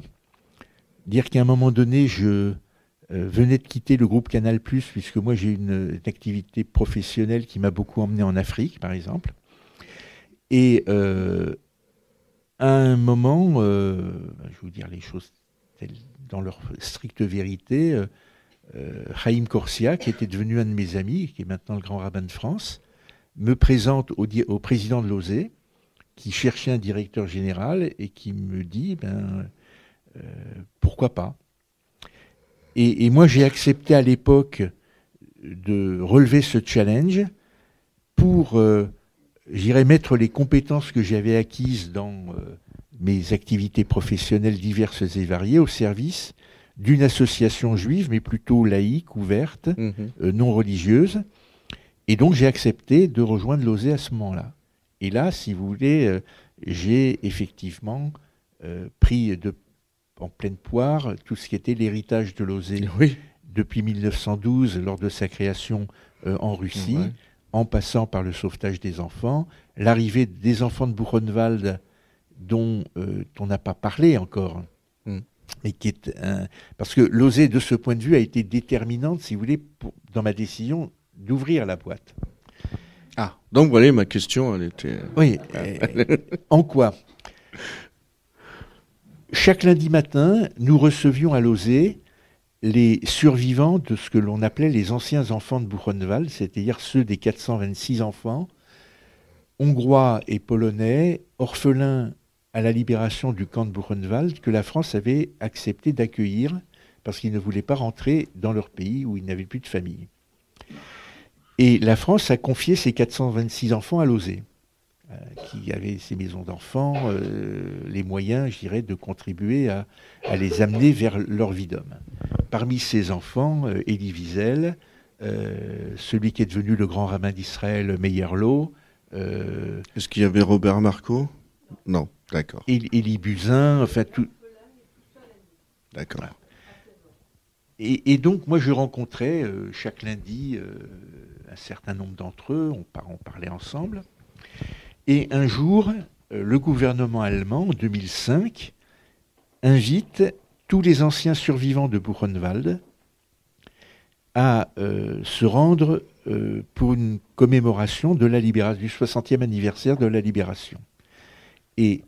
Dire qu'à un moment donné, je venais de quitter le groupe Canal+, puisque moi j'ai une activité professionnelle qui m'a beaucoup emmené en Afrique, par exemple. Et à un moment, je vais vous dire les choses dans leur stricte vérité, Haïm Korsia, qui était devenu un de mes amis, qui est maintenant le grand rabbin de France, me présente au président de Lozé, qui cherchait un directeur général et qui me dit pourquoi pas. Et moi j'ai accepté à l'époque de relever ce challenge pour, j'irais mettre les compétences que j'avais acquises dans mes activités professionnelles diverses et variées au service d'une association juive, mais plutôt laïque, ouverte, non religieuse. Et donc j'ai accepté de rejoindre Lozé à ce moment-là. Et là, si vous voulez, j'ai effectivement pris en pleine poire tout ce qui était l'héritage de Lozé depuis 1912, lors de sa création en Russie, en passant par le sauvetage des enfants, l'arrivée des enfants de Buchenwald dont on n'a pas parlé encore. Et qui est parce que Lozé, de ce point de vue, a été déterminante, si vous voulez, dans ma décision d'ouvrir la boîte. Ah, donc voilà, ma question, elle était... Oui, en quoi? Chaque lundi matin, nous recevions à Lozé les survivants de ce que l'on appelait les anciens enfants de Buchenwald, c'est-à-dire ceux des 426 enfants, hongrois et polonais, orphelins à la libération du camp de Buchenwald, que la France avait accepté d'accueillir parce qu'ils ne voulaient pas rentrer dans leur pays où ils n'avaient plus de famille. Et la France a confié ces 426 enfants à Lozé, qui avait ces maisons d'enfants, les moyens, je dirais, de contribuer à les amener vers leur vie d'homme. Parmi ces enfants, Elie Wiesel, celui qui est devenu le grand rabbin d'Israël, Meyerlo. Est-ce qu'il y avait Robert Marco? Non, d'accord. Élie Buzyn, enfin tout. D'accord. Voilà. Et donc, moi, je rencontrais chaque lundi un certain nombre d'entre eux, on parlait ensemble. Et un jour, le gouvernement allemand, en 2005, invite tous les anciens survivants de Buchenwald à se rendre pour une commémoration de la libération, du 60e anniversaire de la libération. Et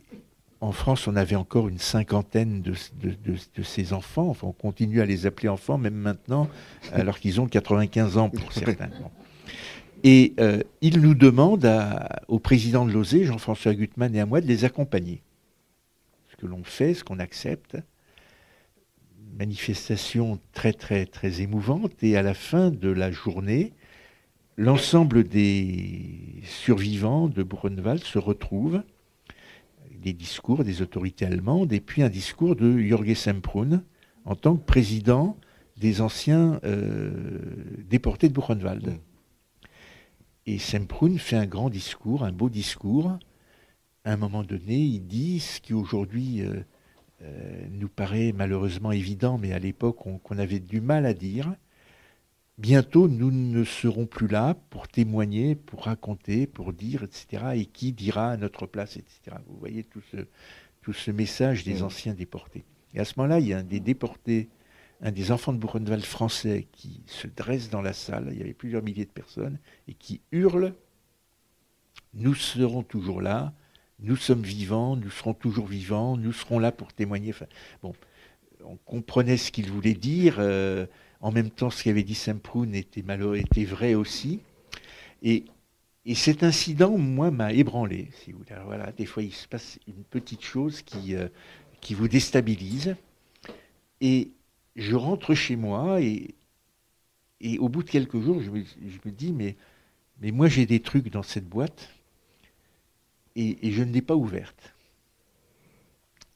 en France, on avait encore une cinquantaine de ces enfants. Enfin, on continue à les appeler enfants, même maintenant, alors qu'ils ont 95 ans pour certains. Et il nous demande au président de Lozé, Jean-François Gutmann, et à moi de les accompagner. Ce que l'on fait, ce qu'on accepte. Manifestation très, très, très émouvante. Et à la fin de la journée, l'ensemble des survivants de Buchenwald se retrouvent. Des discours des autorités allemandes et puis un discours de Jürgen Semprún en tant que président des anciens déportés de Buchenwald. Et Semprún fait un grand discours, un beau discours. À un moment donné, il dit ce qui aujourd'hui nous paraît malheureusement évident, mais à l'époque qu'on avait du mal à dire. Bientôt, nous ne serons plus là pour témoigner, pour raconter, pour dire, etc. Et qui dira à notre place, etc. Vous voyez tout ce message des anciens déportés. Et à ce moment-là, il y a un des déportés, un des enfants de Buchenwald français qui se dresse dans la salle, il y avait plusieurs milliers de personnes, et qui hurle « Nous serons toujours là, nous sommes vivants, nous serons toujours vivants, nous serons là pour témoigner. » Enfin, bon, on comprenait ce qu'il voulait dire. En même temps, ce qu'avait dit Semprún était vrai aussi. Et Et cet incident, moi, m'a ébranlé, si vous voulez. Alors voilà, des fois, il se passe une petite chose qui vous déstabilise. Et je rentre chez moi et au bout de quelques jours, je me dis, mais moi, j'ai des trucs dans cette boîte et je ne l'ai pas ouverte.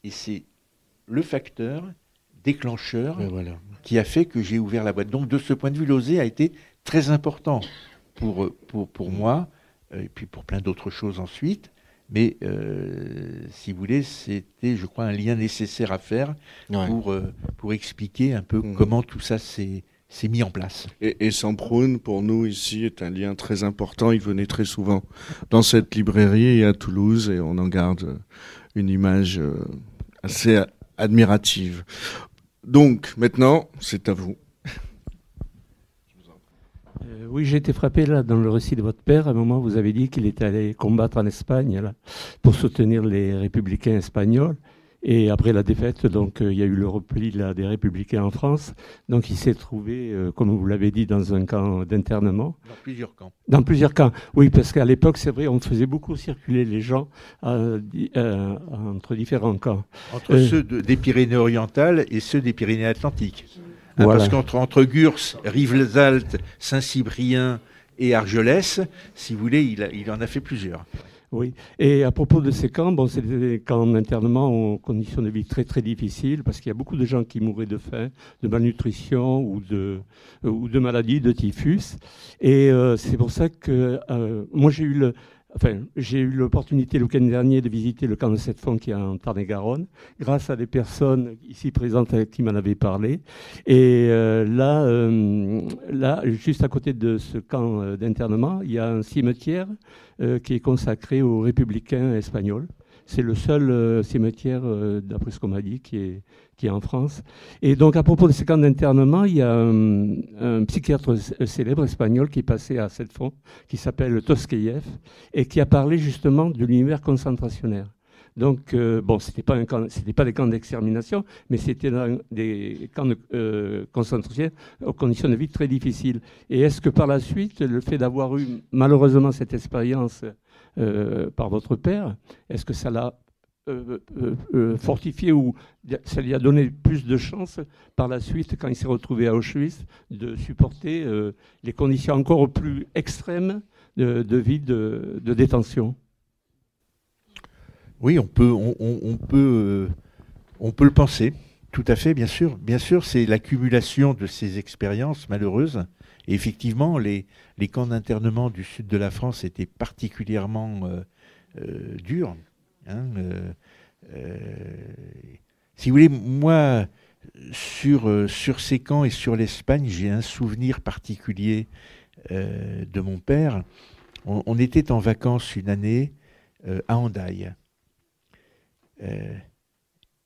Et c'est le facteur déclencheur qui a fait que j'ai ouvert la boîte. Donc, de ce point de vue, l'oser a été très important pour moi, et puis pour plein d'autres choses ensuite. Mais, si vous voulez, c'était, je crois, un lien nécessaire à faire pour expliquer un peu comment tout ça s'est mis en place. Et Semprún, pour nous ici, est un lien très important. Il venait très souvent dans cette librairie et à Toulouse, et on en garde une image assez admirative. Donc, maintenant, c'est à vous. Oui, j'ai été frappé là dans le récit de votre père. À un moment, vous avez dit qu'il était allé combattre en Espagne là, pour soutenir les républicains espagnols. Et après la défaite, donc il y a eu le repli là, des républicains en France. Donc il s'est trouvé, comme vous l'avez dit, dans un camp d'internement. Dans plusieurs camps. Dans plusieurs camps, oui, parce qu'à l'époque, c'est vrai, on faisait beaucoup circuler les gens entre différents camps. Entre ceux des Pyrénées-Orientales et ceux des Pyrénées-Atlantiques. Voilà. Parce qu'entre Gurs, Rivesaltes, Saint-Cyprien et Argelès, si vous voulez, il en a fait plusieurs. Oui, et à propos de ces camps, bon, c'était des camps d'internement aux conditions de vie très très difficiles parce qu'il y a beaucoup de gens qui mouraient de faim, de malnutrition ou de maladies, de typhus. Et c'est pour ça que moi j'ai eu l'opportunité le week-end dernier de visiter le camp de Sept-Fonds qui est en Tarn-et-Garonne, grâce à des personnes ici présentes qui m'en avaient parlé. Et là, juste à côté de ce camp d'internement, il y a un cimetière qui est consacré aux républicains espagnols. C'est le seul cimetière, d'après ce qu'on m'a dit, qui est en France. Et donc, à propos de ces camps d'internement, il y a un psychiatre célèbre espagnol qui est passé à Sept-Fonds, qui s'appelle Tosqueyev, et qui a parlé justement de l'univers concentrationnaire. Donc, bon, c'était pas des camps d'extermination, mais c'était des camps de concentration aux conditions de vie très difficiles. Et est-ce que par la suite, le fait d'avoir eu malheureusement cette expérience par votre père, est-ce que ça l'a fortifié ou ça lui a donné plus de chance par la suite, quand il s'est retrouvé à Auschwitz, de supporter les conditions encore plus extrêmes de vie de détention? Oui, on peut le penser, tout à fait, bien sûr. Bien sûr, c'est l'accumulation de ces expériences malheureuses. Et effectivement, les camps d'internement du sud de la France étaient particulièrement durs. Hein, si vous voulez, moi, sur ces camps et sur l'Espagne, j'ai un souvenir particulier de mon père. On était en vacances une année à Hendaye.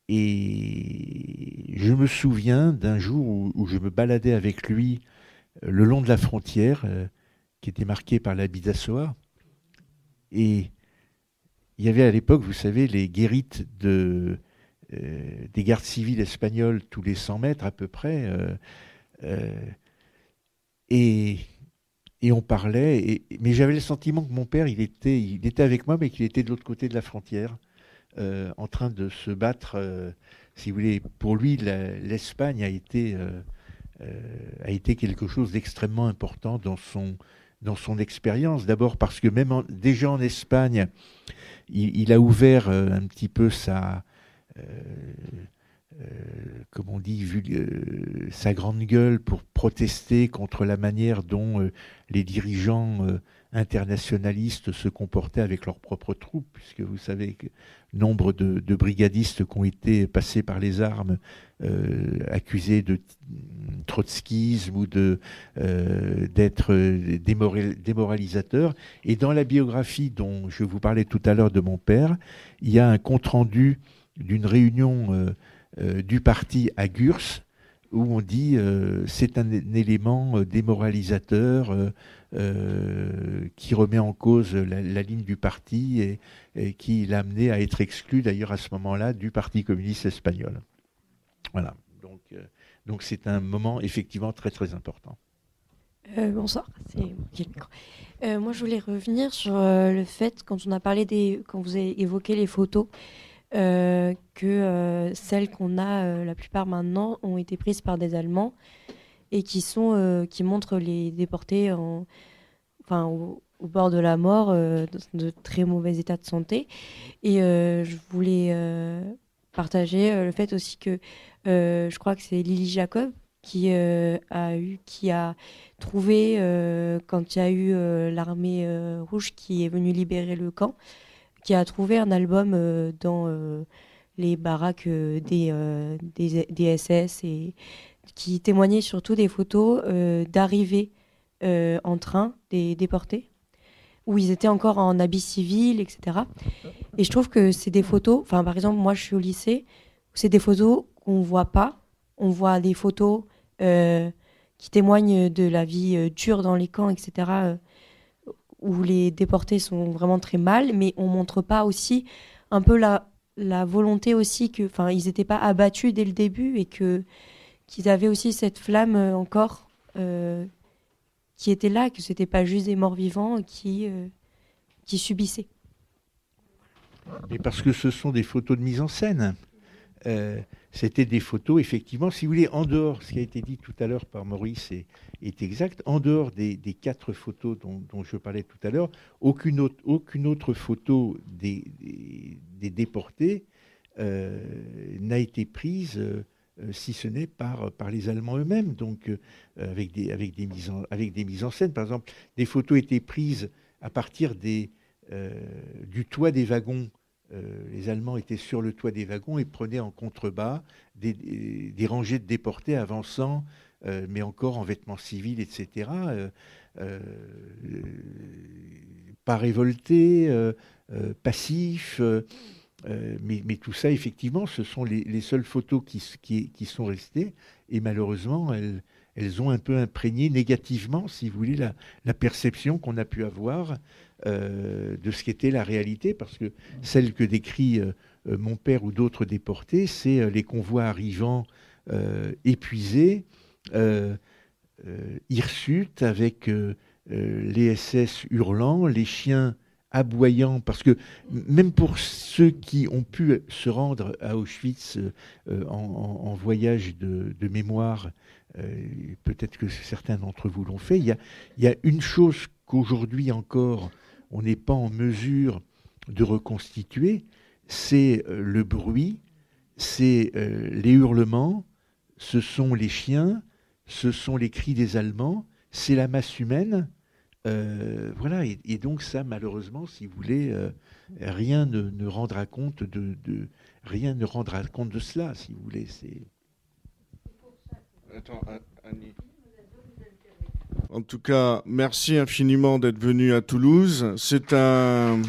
Et je me souviens d'un jour où je me baladais avec lui le long de la frontière qui était marquée par la Bidassoa. Et il y avait à l'époque, vous savez, les guérites des gardes civiles espagnols tous les 100 mètres à peu près. Et on parlait, mais j'avais le sentiment que mon père, il était avec moi, mais qu'il était de l'autre côté de la frontière. En train de se battre, si vous voulez. Pour lui, l'Espagne a été quelque chose d'extrêmement important dans son expérience. D'abord parce que même déjà en Espagne, il a ouvert un petit peu comme on dit, sa grande gueule pour protester contre la manière dont les dirigeants internationalistes se comportaient avec leurs propres troupes, puisque vous savez que nombre de brigadistes qui ont été passés par les armes, accusés de trotskisme ou d'être démoralisateurs. Et dans la biographie dont je vous parlais tout à l'heure de mon père, il y a un compte-rendu d'une réunion du parti à Gurs, où on dit c'est un élément démoralisateur qui remet en cause la ligne du parti et qui l'a amené à être exclu d'ailleurs à ce moment-là du Parti communiste espagnol. Voilà, donc c'est un moment effectivement très très important. Bonsoir, c'est qui le micro. Moi, je voulais revenir sur le fait, quand vous avez évoqué les photos, que celles qu'on a la plupart maintenant ont été prises par des Allemands et qui montrent les déportés au bord de la mort, dans de très mauvais état de santé. Et je voulais partager le fait aussi que je crois que c'est Lily Jacob qui a trouvé, quand il y a eu l'armée rouge qui est venue libérer le camp, qui a trouvé un album dans les baraques des SS et qui témoignait surtout des photos d'arrivée en train des déportés, où ils étaient encore en habit civil, etc. Et je trouve que c'est des photos, par exemple, moi je suis au lycée, c'est des photos qu'on ne voit pas. On voit des photos qui témoignent de la vie dure dans les camps, etc., où les déportés sont vraiment très mal, mais on ne montre pas aussi un peu la volonté aussi que, ils n'étaient pas abattus dès le début et qu'ils avaient aussi cette flamme encore qui était là, que ce n'était pas juste des morts vivants qui subissaient. Et parce que ce sont des photos de mise en scène. C'était des photos, effectivement, si vous voulez, en dehors, ce qui a été dit tout à l'heure par Maurice est exact, en dehors des 4 photos dont je parlais tout à l'heure, aucune autre photo des déportés n'a été prise, si ce n'est par les Allemands eux-mêmes, donc avec des mises en scène. Par exemple, des photos étaient prises à partir du toit des wagons. Les Allemands étaient sur le toit des wagons et prenaient en contrebas des rangées de déportés avançant, mais encore en vêtements civils, etc. Pas révoltés, passifs. Mais tout ça, effectivement, ce sont les seules photos qui sont restées. Et malheureusement, elles ont un peu imprégné négativement, si vous voulez, la perception qu'on a pu avoir de ce qu'était la réalité, parce que celle que décrit mon père ou d'autres déportés, c'est les convois arrivant épuisés, hirsutes, avec les SS hurlant, les chiens aboyant, parce que même pour ceux qui ont pu se rendre à Auschwitz en voyage de mémoire, peut-être que certains d'entre vous l'ont fait, il y a une chose qu'aujourd'hui encore on n'est pas en mesure de reconstituer, c'est le bruit, c'est les hurlements, ce sont les chiens, ce sont les cris des Allemands, c'est la masse humaine. Voilà, et donc ça, malheureusement, si vous voulez, rien ne rendra compte rien ne rendra compte de cela, si vous voulez. Attends, Annie. En tout cas, merci infiniment d'être venu à Toulouse. C'est un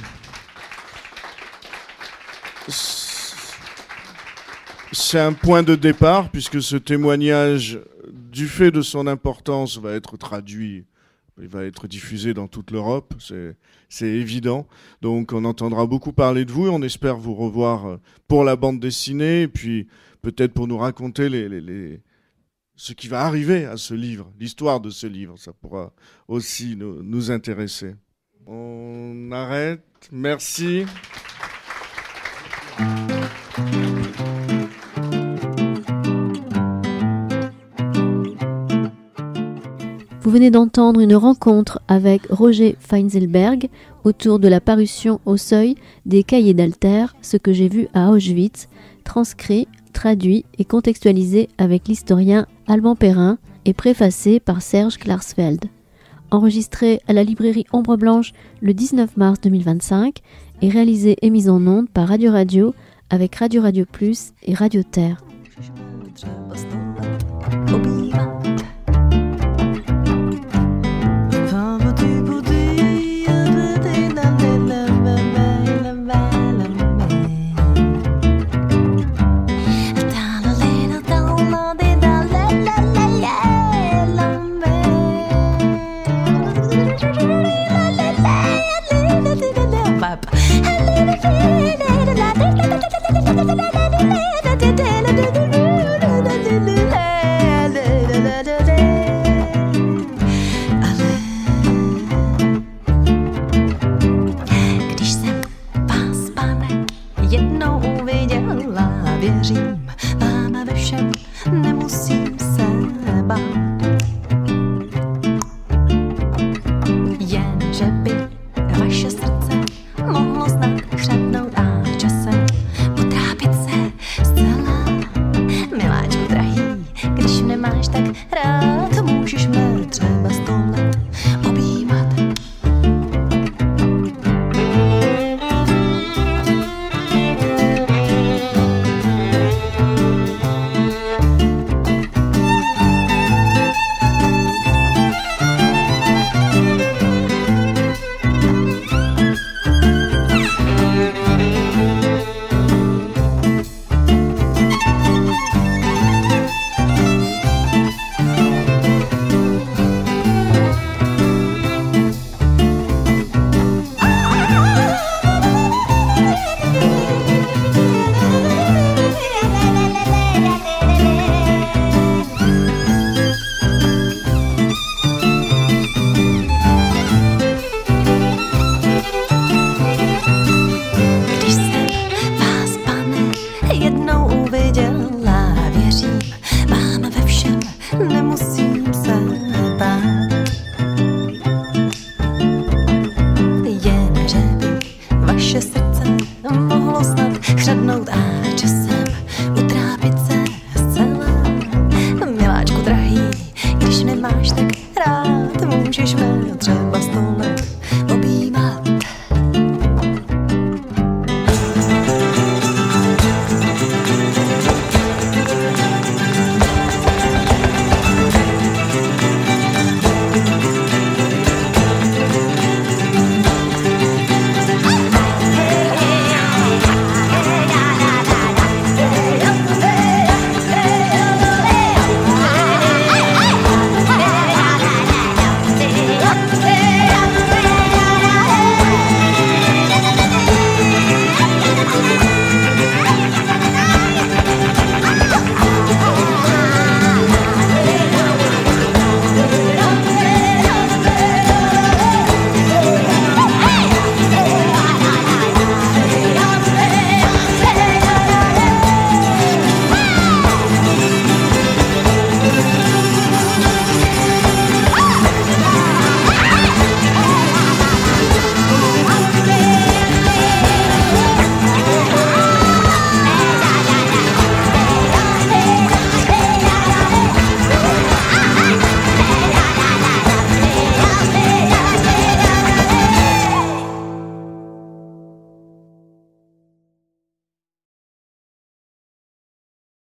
point de départ, puisque ce témoignage, du fait de son importance, va être traduit. Il va être diffusé dans toute l'Europe, c'est évident. Donc on entendra beaucoup parler de vous et on espère vous revoir pour la bande dessinée et puis peut-être pour nous raconter ce qui va arriver à ce livre, l'histoire de ce livre. Ça pourra aussi nous intéresser. On arrête. Merci. Vous venez d'entendre une rencontre avec Roger Feinzelberg autour de la parution au Seuil des cahiers d'Alter, ce que j'ai vu à Auschwitz, transcrit, traduit et contextualisé avec l'historien Alban Perrin et préfacé par Serge Klarsfeld. Enregistré à la librairie Ombre Blanche le 19 mars 2025 et réalisé et mis en onde par Radio Radio avec Radio Radio Plus et Radio Terre. La máš tak rád.